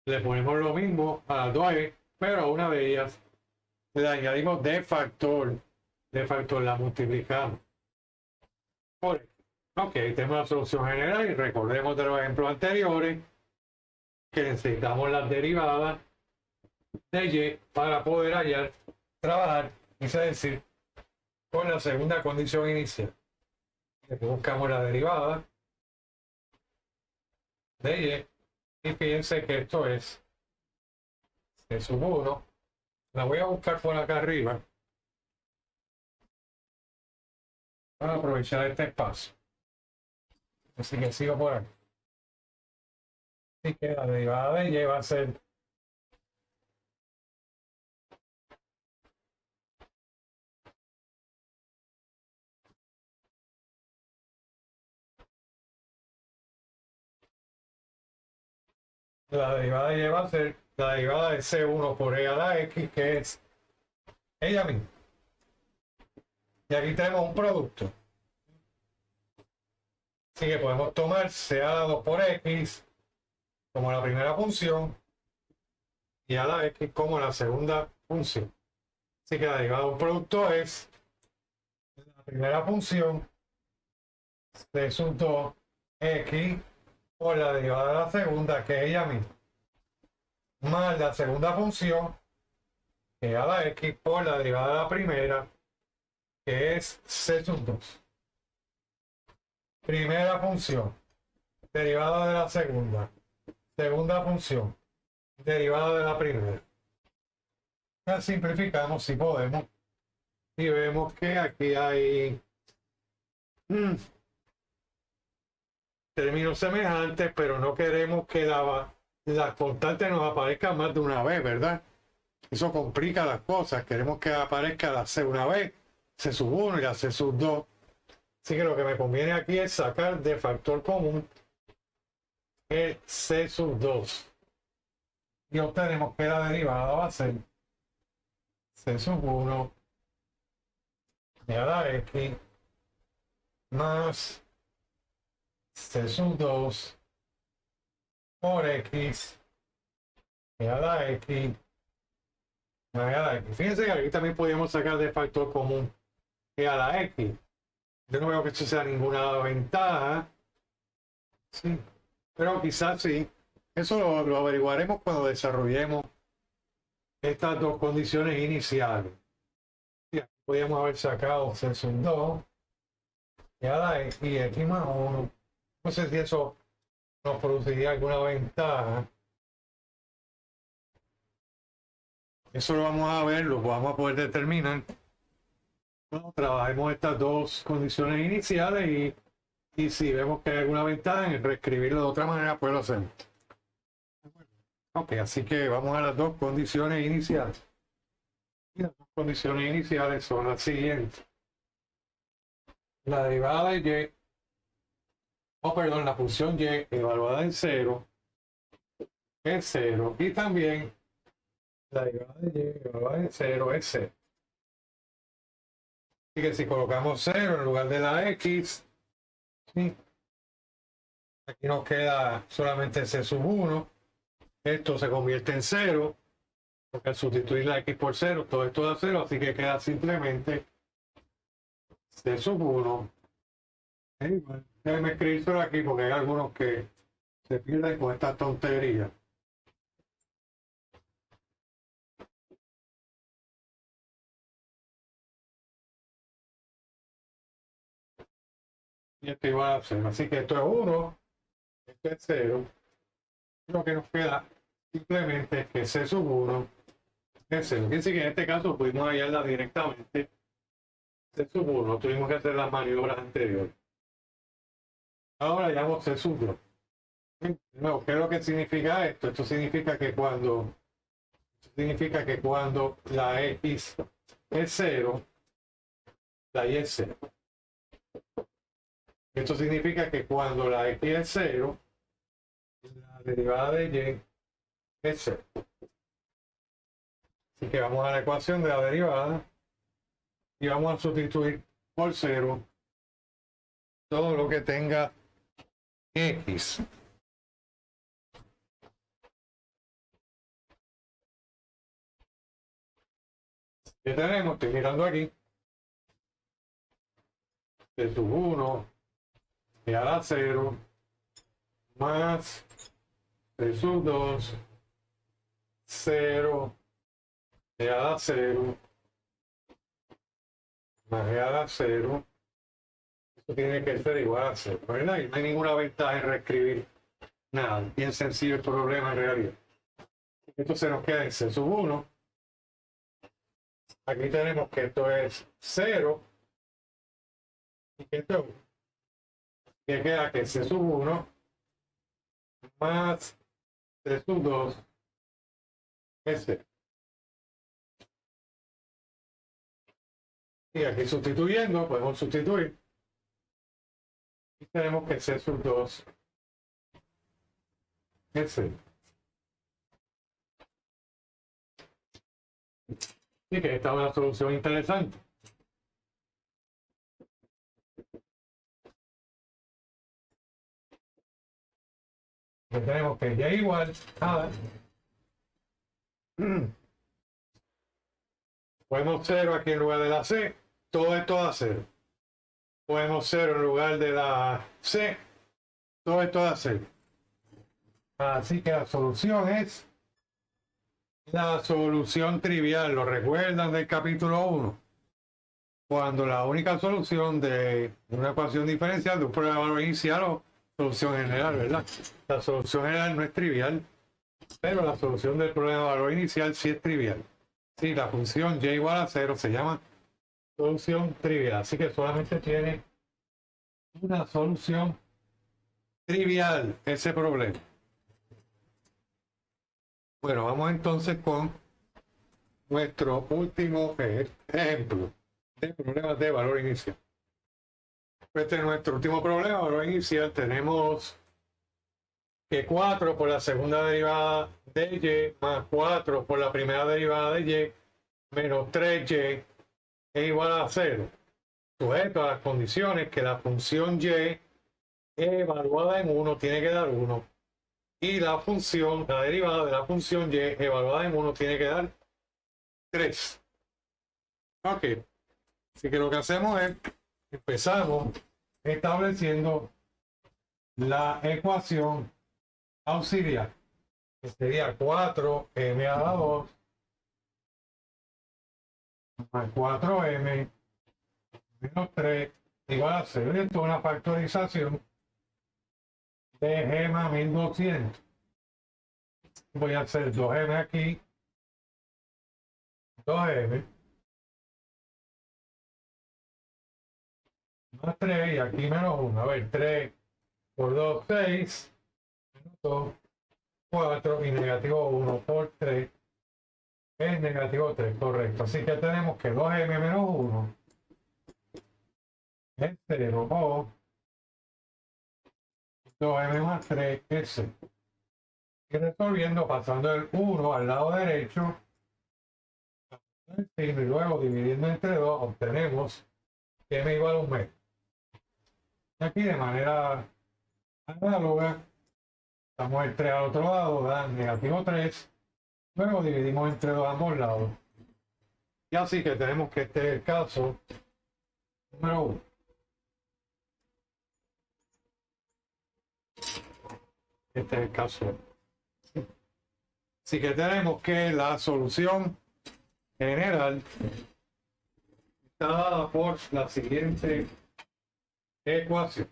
Le ponemos lo mismo a las dos x, pero a una de ellas le añadimos de factor la multiplicamos por x. Ok, tenemos la solución general y recordemos de los ejemplos anteriores que necesitamos las derivadas de y para poder trabajar, es decir, con la segunda condición inicial. Aquí buscamos la derivada de y fíjense que esto es c sub 1. La voy a buscar por acá arriba para aprovechar este espacio. Así que sigo por aquí. Así que la derivada de y va a ser la derivada de y va a ser la derivada de c1 por e a la x, que es ella misma. Y aquí tenemos un producto. Así que podemos tomar c a la 2 por x como la primera función y a la x como la segunda función. Así que la derivada de un producto es la primera función c sub 2 x por la derivada de la segunda, que es ella misma, más la segunda función, que es a la x, por la derivada de la primera, que es c sub 2. Primera función, derivada de la segunda. Segunda función, derivada de la primera. La simplificamos si podemos y vemos que aquí hay términos semejantes, pero no queremos que las constantes nos aparezcan más de una vez, ¿verdad? Eso complica las cosas. Queremos que aparezca la C una vez, C sub 1 y la C sub 2. Así que lo que me conviene aquí es sacar de factor común el C sub 2. Y obtenemos que la derivada va a ser C sub 1 y a la X más C sub 2 por X y a la X más a la X. Fíjense que aquí también podríamos sacar de factor común y a la X. Yo no veo que esto sea ninguna ventaja. Sí, pero quizás sí. Eso lo averiguaremos cuando desarrollemos estas dos condiciones iniciales. Podríamos haber sacado C sub 2 y a la X y X más 1. No sé si eso nos produciría alguna ventaja. Eso lo vamos a ver, lo vamos a poder determinar Bueno, trabajemos estas dos condiciones iniciales y si vemos que hay alguna ventaja en reescribirlo de otra manera, pues lo hacemos. Ok, así que vamos a las dos condiciones iniciales. Y las dos condiciones iniciales son las siguientes. La derivada de y, perdón, la función y evaluada en 0 es 0 y también la derivada de y evaluada en 0 es 0. Así que si colocamos 0 en lugar de la x, ¿sí? Aquí nos queda solamente c sub 1. Esto se convierte en 0, porque al sustituir la x por 0, todo esto da 0, así que queda simplemente c sub 1. Déjenme escribirlo aquí porque hay algunos que se pierden con esta tontería. Y esto igual a 0. Así que esto es 1, esto es 0. Lo que nos queda simplemente es que c sub 1 es 0. Quiere decir que en este caso pudimos hallarla directamente. C sub 1, tuvimos que hacer las maniobras anteriores. Ahora hallamos C sub 2. No, ¿qué es lo que significa esto? Esto significa que cuando la x es 0, la y es 0. Esto significa que cuando la x es 0, la derivada de y es 0. Así que vamos a la ecuación de la derivada y vamos a sustituir por 0 todo lo que tenga x. ¿Qué tenemos? Estoy mirando aquí. C sub 1 e a la 0 más C sub 2 0 e a la 0 más e a la 0. Esto tiene que ser igual a 0, ¿verdad? Y no hay ninguna ventaja en reescribir nada. Bien sencillo el problema en realidad. Esto se nos queda en C sub 1. Aquí tenemos que esto es 0 y que esto es 1. Que queda que C sub 1 más C sub 2 es 0. Y aquí sustituyendo, podemos sustituir. Y tenemos que C sub 2 es 0. Así que esta es una solución interesante. Que tenemos que y igual a podemos 0 aquí en lugar de la C, todo esto da 0. Podemos 0 en lugar de la C, todo esto da 0. Así que la solución es la solución trivial. ¿Lo recuerdan del capítulo 1? Cuando la única solución de una ecuación diferencial de un problema de valor inicial o solución general, ¿verdad? La solución general no es trivial, pero la solución del problema de valor inicial sí es trivial. Sí, la función y igual a 0 se llama solución trivial, así que solamente tiene una solución trivial ese problema. Bueno, vamos entonces con nuestro último ejemplo de problemas de valor inicial. Este es nuestro último problema de valor inicial. Tenemos que 4 por la segunda derivada de y más 4 por la primera derivada de y menos 3y es igual a 0, sujeto a las condiciones que la función y evaluada en 1 tiene que dar 1 y la derivada de la función y evaluada en 1 tiene que dar 3. Ok, así que lo que hacemos es empezamos estableciendo la ecuación auxiliar, que sería 4m a la 2 más 4m menos 3 igual a 0. Esto es una factorización de g más 1200. Voy a hacer 2m aquí, 2m más 3 y aquí menos 1. A ver, 3 por 2, 6. Menos 2, 4 y negativo 1 por 3 es negativo 3, correcto. Así que tenemos que 2m menos 1 es 0 o 2m más 3 es 0. Y resolviendo, pasando el 1 al lado derecho, y luego dividiendo entre 2, obtenemos m igual a 1 medio. Aquí de manera análoga, damos el 3 al otro lado, da negativo 3, luego dividimos entre 2 a ambos lados. Y así que tenemos que este es el caso número 1. Este es el caso. Así que tenemos que la solución general está dada por la siguiente ecuación.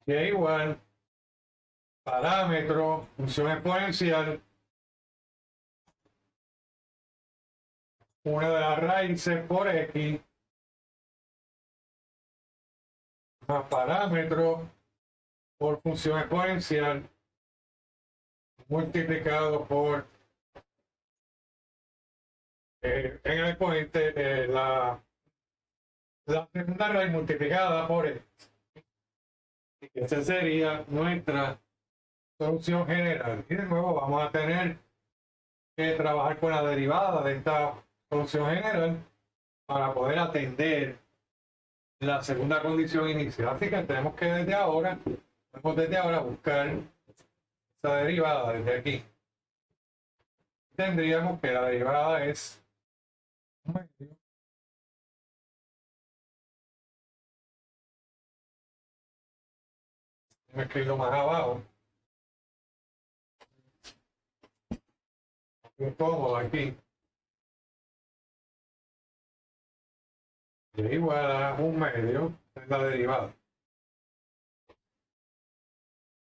Y es igual parámetro, función exponencial, una de las raíces por x, más parámetro por función exponencial, multiplicado por en el exponente la segunda raíz multiplicada por x. Esa sería nuestra solución general. Y de nuevo vamos a tener que trabajar con la derivada de esta solución general para poder atender la segunda condición inicial. Así que tenemos que desde ahora buscar esa derivada desde aquí. Tendríamos que la derivada es medio me escribo más abajo. Un cómodo aquí. Y igual a 1 medio es la derivada.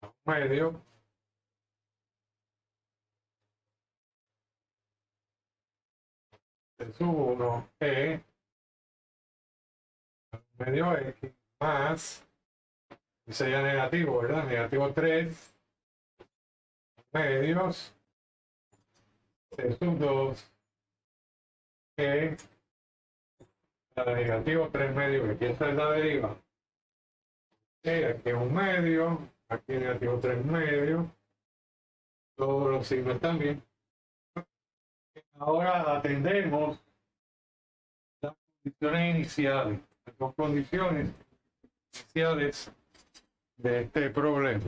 1 medio de sub 1 e medio x más, y sería negativo, ¿verdad? Negativo 3 medios de sub 2 e la de negativo 3 medios, aquí esta es la deriva. Aquí 1 medio, aquí negativo 3 medios, todos los signos también. Ahora atendemos las condiciones iniciales, las dos condiciones iniciales de este problema.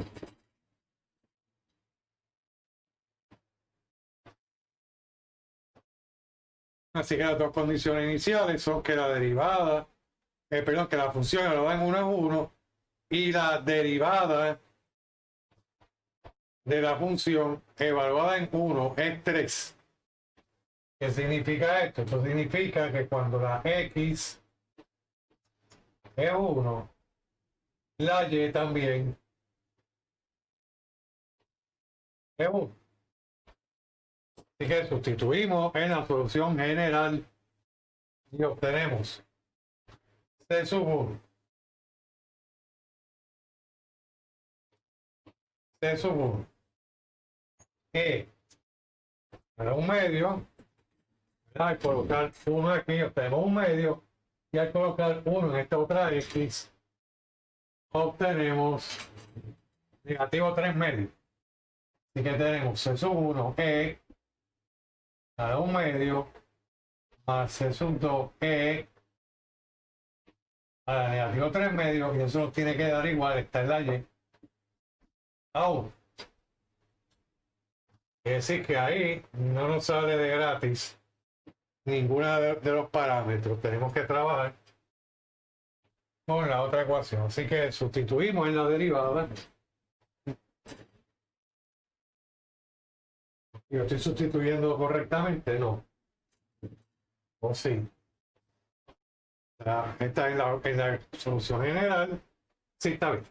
Así que las dos condiciones iniciales son que la derivada, perdón, que la función evaluada en 1 es 1 y la derivada de la función evaluada en 1 es 3. ¿Qué significa esto? Esto significa que cuando la x es 1, la y también es 1. Así que sustituimos en la solución general y obtenemos C sub 1. C sub 1. E para 1 medio. Al colocar 1 aquí obtenemos 1 medio. Y al colocar 1 en esta otra x obtenemos negativo 3 medios. Así que tenemos C sub 1 E a 1 medio más C sub 2 E a negativo 3 medios, y eso nos tiene que dar igual, está en la Y a 1. Es decir que ahí no nos sale de gratis ninguna de los parámetros. Tenemos que trabajar con la otra ecuación. Así que sustituimos en la derivada. ¿Yo estoy sustituyendo correctamente? No. ¿O sí? Esta es la solución general. Sí, está bien.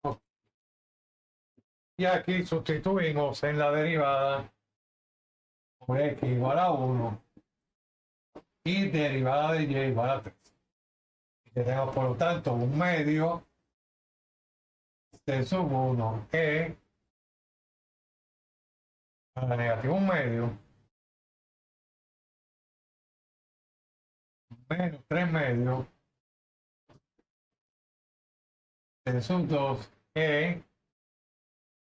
Ok. Y aquí sustituimos en la derivada por x igual a 1 y derivada de y igual a 3. Y tenemos por lo tanto un medio c sub 1 e a la negativa un medio menos 3 medios c sub 2 e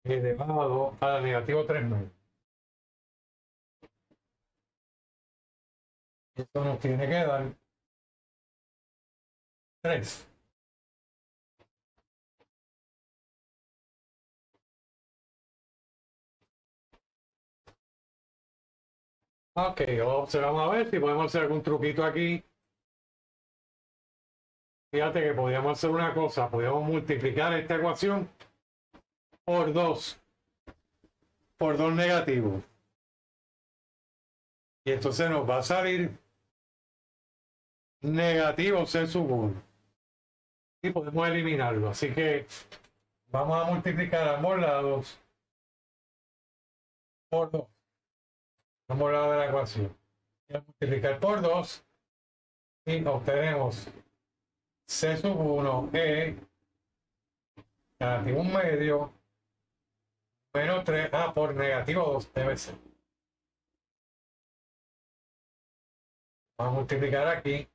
elevado a la negativo 3 medios. Esto nos tiene que dar 3. Ok, observamos a ver si podemos hacer algún truquito aquí. Fíjate que podríamos hacer una cosa, podríamos multiplicar esta ecuación por 2 negativos. Y entonces nos va a salir negativo c sub 1. Y podemos eliminarlo. Así que vamos a multiplicar ambos lados por 2. Ambos lados de la ecuación. Y a multiplicar por 2 y obtenemos c sub 1 e negativo 1 medio menos 3 por negativo 2 debe ser. Vamos a multiplicar aquí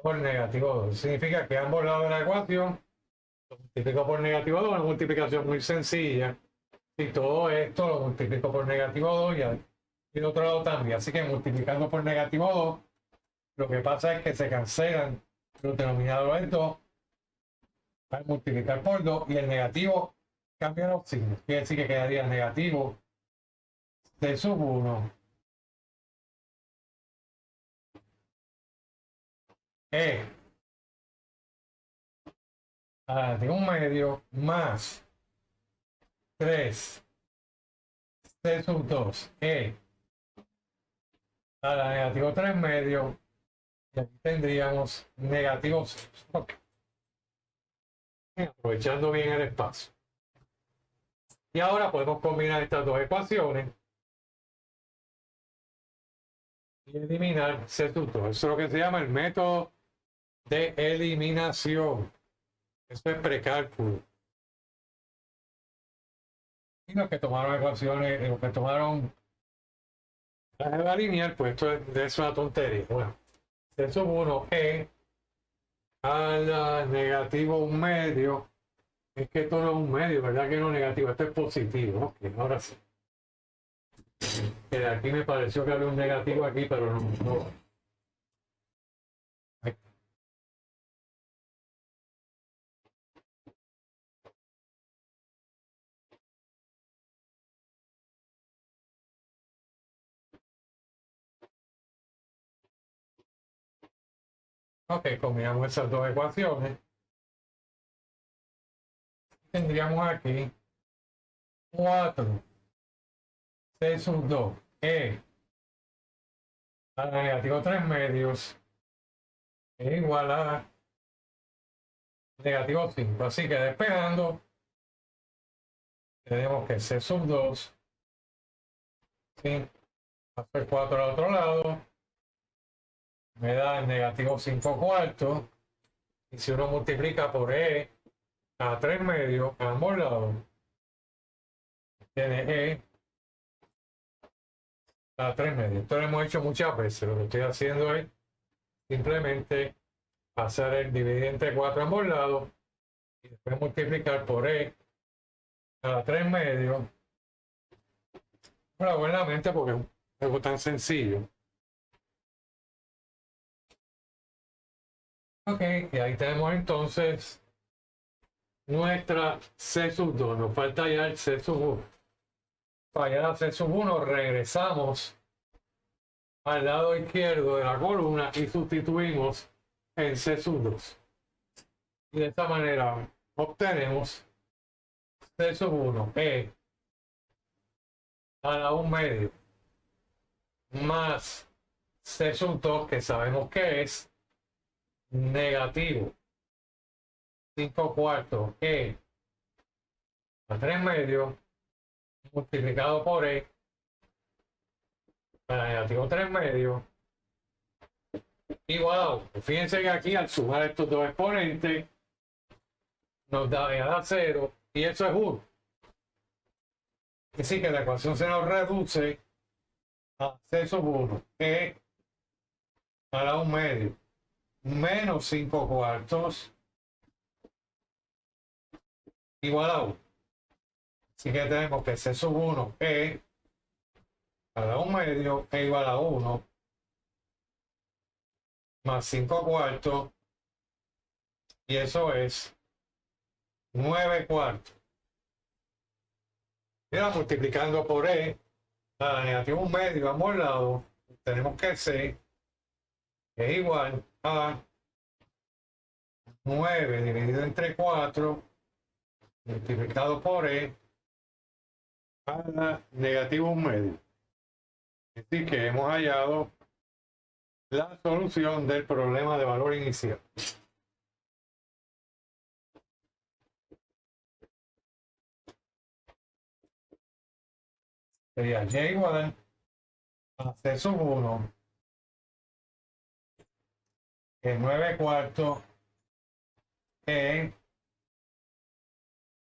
por negativo 2. Significa que ambos lados de la ecuación lo multiplico por negativo 2, una multiplicación muy sencilla. Y todo esto lo multiplico por negativo 2 y el otro lado también. Así que multiplicando por negativo 2, lo que pasa es que se cancelan los denominadores 2 al multiplicar por 2 y el negativo cambia los signos. Quiere decir que quedaría el negativo de sub 1 e a la negativo 1 medio más 3 c sub 2 e a la negativo 3 medio y aquí tendríamos negativo 6. Okay. Aprovechando bien el espacio. Y ahora podemos combinar estas dos ecuaciones y eliminar c sub 2. Eso es lo que se llama el método de eliminación. Eso es precálculo. Y los que tomaron ecuaciones, los que tomaron la lineal, pues esto es una tontería. Bueno, c sub 1 e a la negativo 1 medio. Es que esto no es un medio, ¿verdad? Que no es negativo, esto es positivo. Ok, ahora sí. Que de aquí me pareció que había un negativo aquí, pero no. Ok, combinamos esas dos ecuaciones. Tendríamos aquí 4 c sub 2 e a la negativo 3 medios es igual a negativo 5. Así que despejando, tenemos que c sub 2 sin hacer 4 al otro lado me da el negativo 5 cuartos. Y si uno multiplica por e a 3 medios a ambos lados, tiene e a 3 medios. Esto lo hemos hecho muchas veces. Lo que estoy haciendo es simplemente hacer el dividir entre 4 a ambos lados y después multiplicar por e a 3 medios. No lo hago en la mente porque es algo tan sencillo. Ok, y ahí tenemos entonces nuestra C sub 2. Nos falta ya el C sub 1. Para llegar a C sub 1 regresamos al lado izquierdo de la columna y sustituimos en C sub 2. Y de esta manera obtenemos C sub 1 e a la 1 medio más C sub 2, que sabemos que es negativo 5 cuartos E a 3 medios multiplicado por E a negativo 3 medios igual a 1. Fíjense que aquí al sumar estos dos exponentes nos da 0 y eso es 1. Es decir, que la ecuación se nos reduce a C sub 1, E a la 1 medio, menos 5 cuartos, igual a 1. Así que tenemos que C sub 1, E a la 1 medio, E igual a 1, más 5 cuartos, y eso es 9 cuartos. Y ahora multiplicando por E a la negativo 1 medio, ambos lados, tenemos que C es igual a 9 dividido entre 4 multiplicado por E a la negativo 1 medio. Es decir, que hemos hallado la solución del problema de valor inicial. Sería Y igual a C sub 1, que 9 cuartos E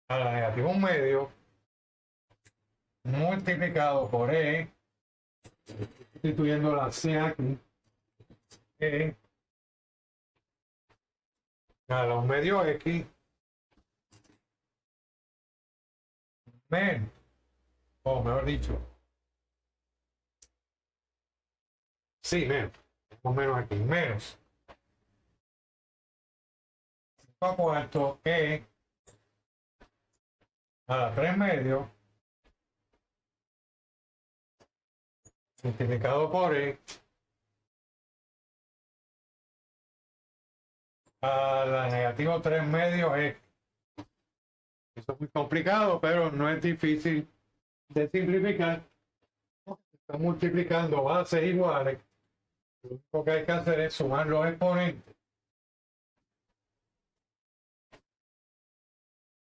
a la negativo 1 medio multiplicado por E, sustituyendo la C aquí, E a la 1 medio X menos, o mejor dicho, sí, menos, o menos aquí, menos 5 cuartos E a la 3 medios multiplicado por E a la negativo 3 medios X. Eso es muy complicado, pero no es difícil de simplificar. Están multiplicando bases iguales. Lo único que hay que hacer es sumar los exponentes.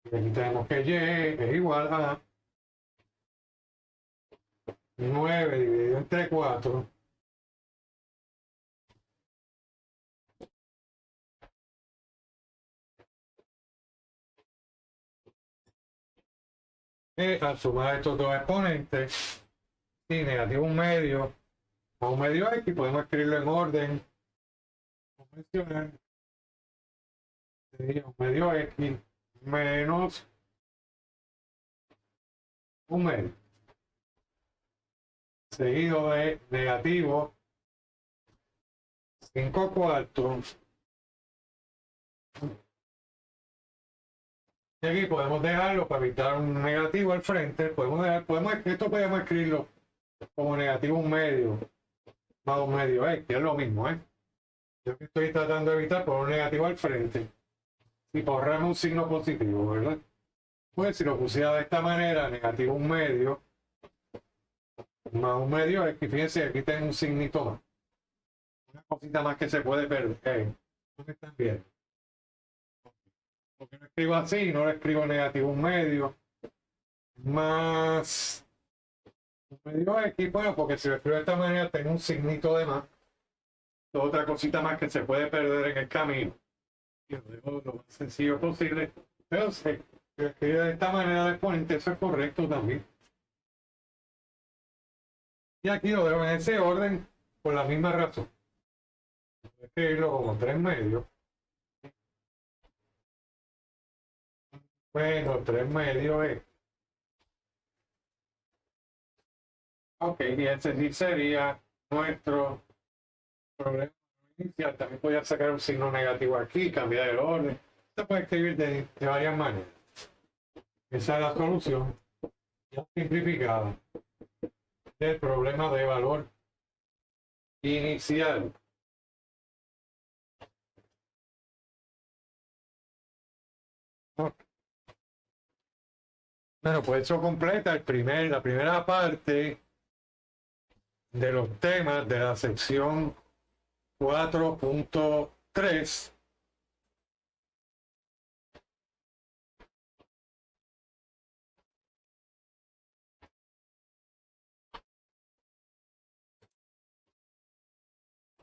Y aquí tenemos que Y es igual a 9 dividido entre 4 al sumar estos dos exponentes y negativo 1 medio a 1 medio X, podemos escribirlo en orden convencional. Sería 1 medio X menos 1 medio, seguido de negativo 5 cuartos. Y aquí podemos dejarlo para evitar un negativo al frente. Esto podemos escribirlo como negativo 1 medio más 1 medio X, que es lo mismo, ¿eh? Yo que estoy tratando de evitar por un negativo al frente y por ahorrarme un signo positivo, ¿verdad? Pues si lo pusiera de esta manera, negativo 1 medio más 1 medio X, fíjense, aquí tengo un signito más. Una cosita más que se puede perder. ¿No me están viendo? Porque lo escribo así, no lo escribo negativo 1 medio más 1 medio X, bueno, porque si lo escribo de esta manera tengo un signito de más. Otra cosita más que se puede perder en el camino. Y lo dejo lo más sencillo posible. Pero si lo escribo de esta manera el exponente, eso es correcto también. Y aquí lo dejo en ese orden por la misma razón. Voy a escribirlo como 3 medios. Bueno, 3 medios es. Ok, y ese sí sería nuestro problema inicial. También podía sacar un signo negativo aquí, cambiar el orden. Se puede escribir de varias maneras. Esa es la solución ya simplificada del problema de valor inicial. Ok. Bueno, pues eso completa la primera parte de los temas de la sección 4.3.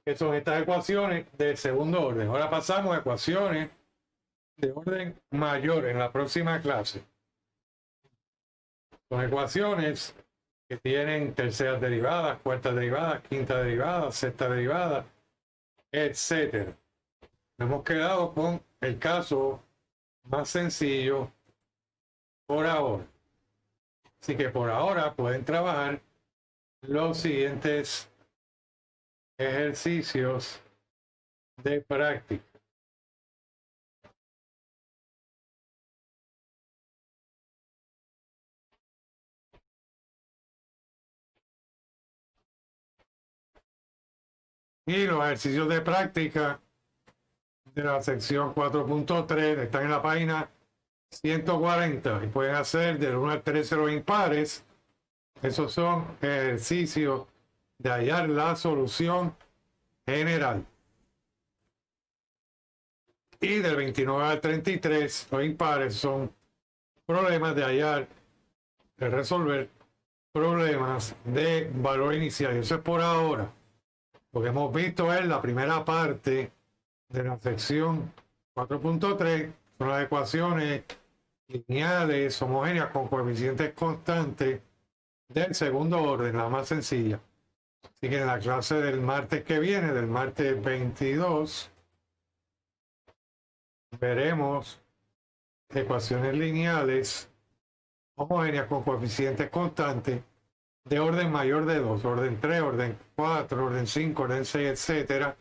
Que son estas ecuaciones de segundo orden. Ahora pasamos a ecuaciones de orden mayor en la próxima clase. Son ecuaciones que tienen terceras derivadas, cuartas derivadas, quinta derivada, sexta derivada, etcétera. Hemos quedado con el caso más sencillo por ahora. Así que por ahora pueden trabajar los siguientes ejercicios de práctica. Y los ejercicios de práctica de la sección 4.3 están en la página 140 y pueden hacer del 1 al 13 los impares. Esos son ejercicios de hallar la solución general. Y del 29 al 33 los impares son problemas de hallar, de resolver problemas de valor inicial. Y eso es por ahora. Lo que hemos visto es la primera parte de la sección 4.3, son las ecuaciones lineales homogéneas con coeficientes constantes del segundo orden, la más sencilla. Así que en la clase del martes que viene, del martes 22, veremos ecuaciones lineales homogéneas con coeficientes constantes de orden mayor de 2, orden 3, orden 4, orden 5, orden 6, etcétera.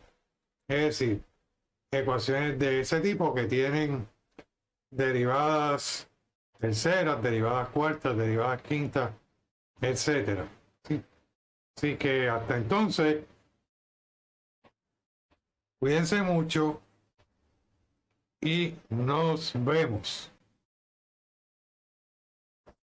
Es decir, ecuaciones de ese tipo que tienen derivadas terceras, derivadas cuartas, derivadas quintas, etcétera. ¿Sí? Así que hasta entonces, cuídense mucho y nos vemos.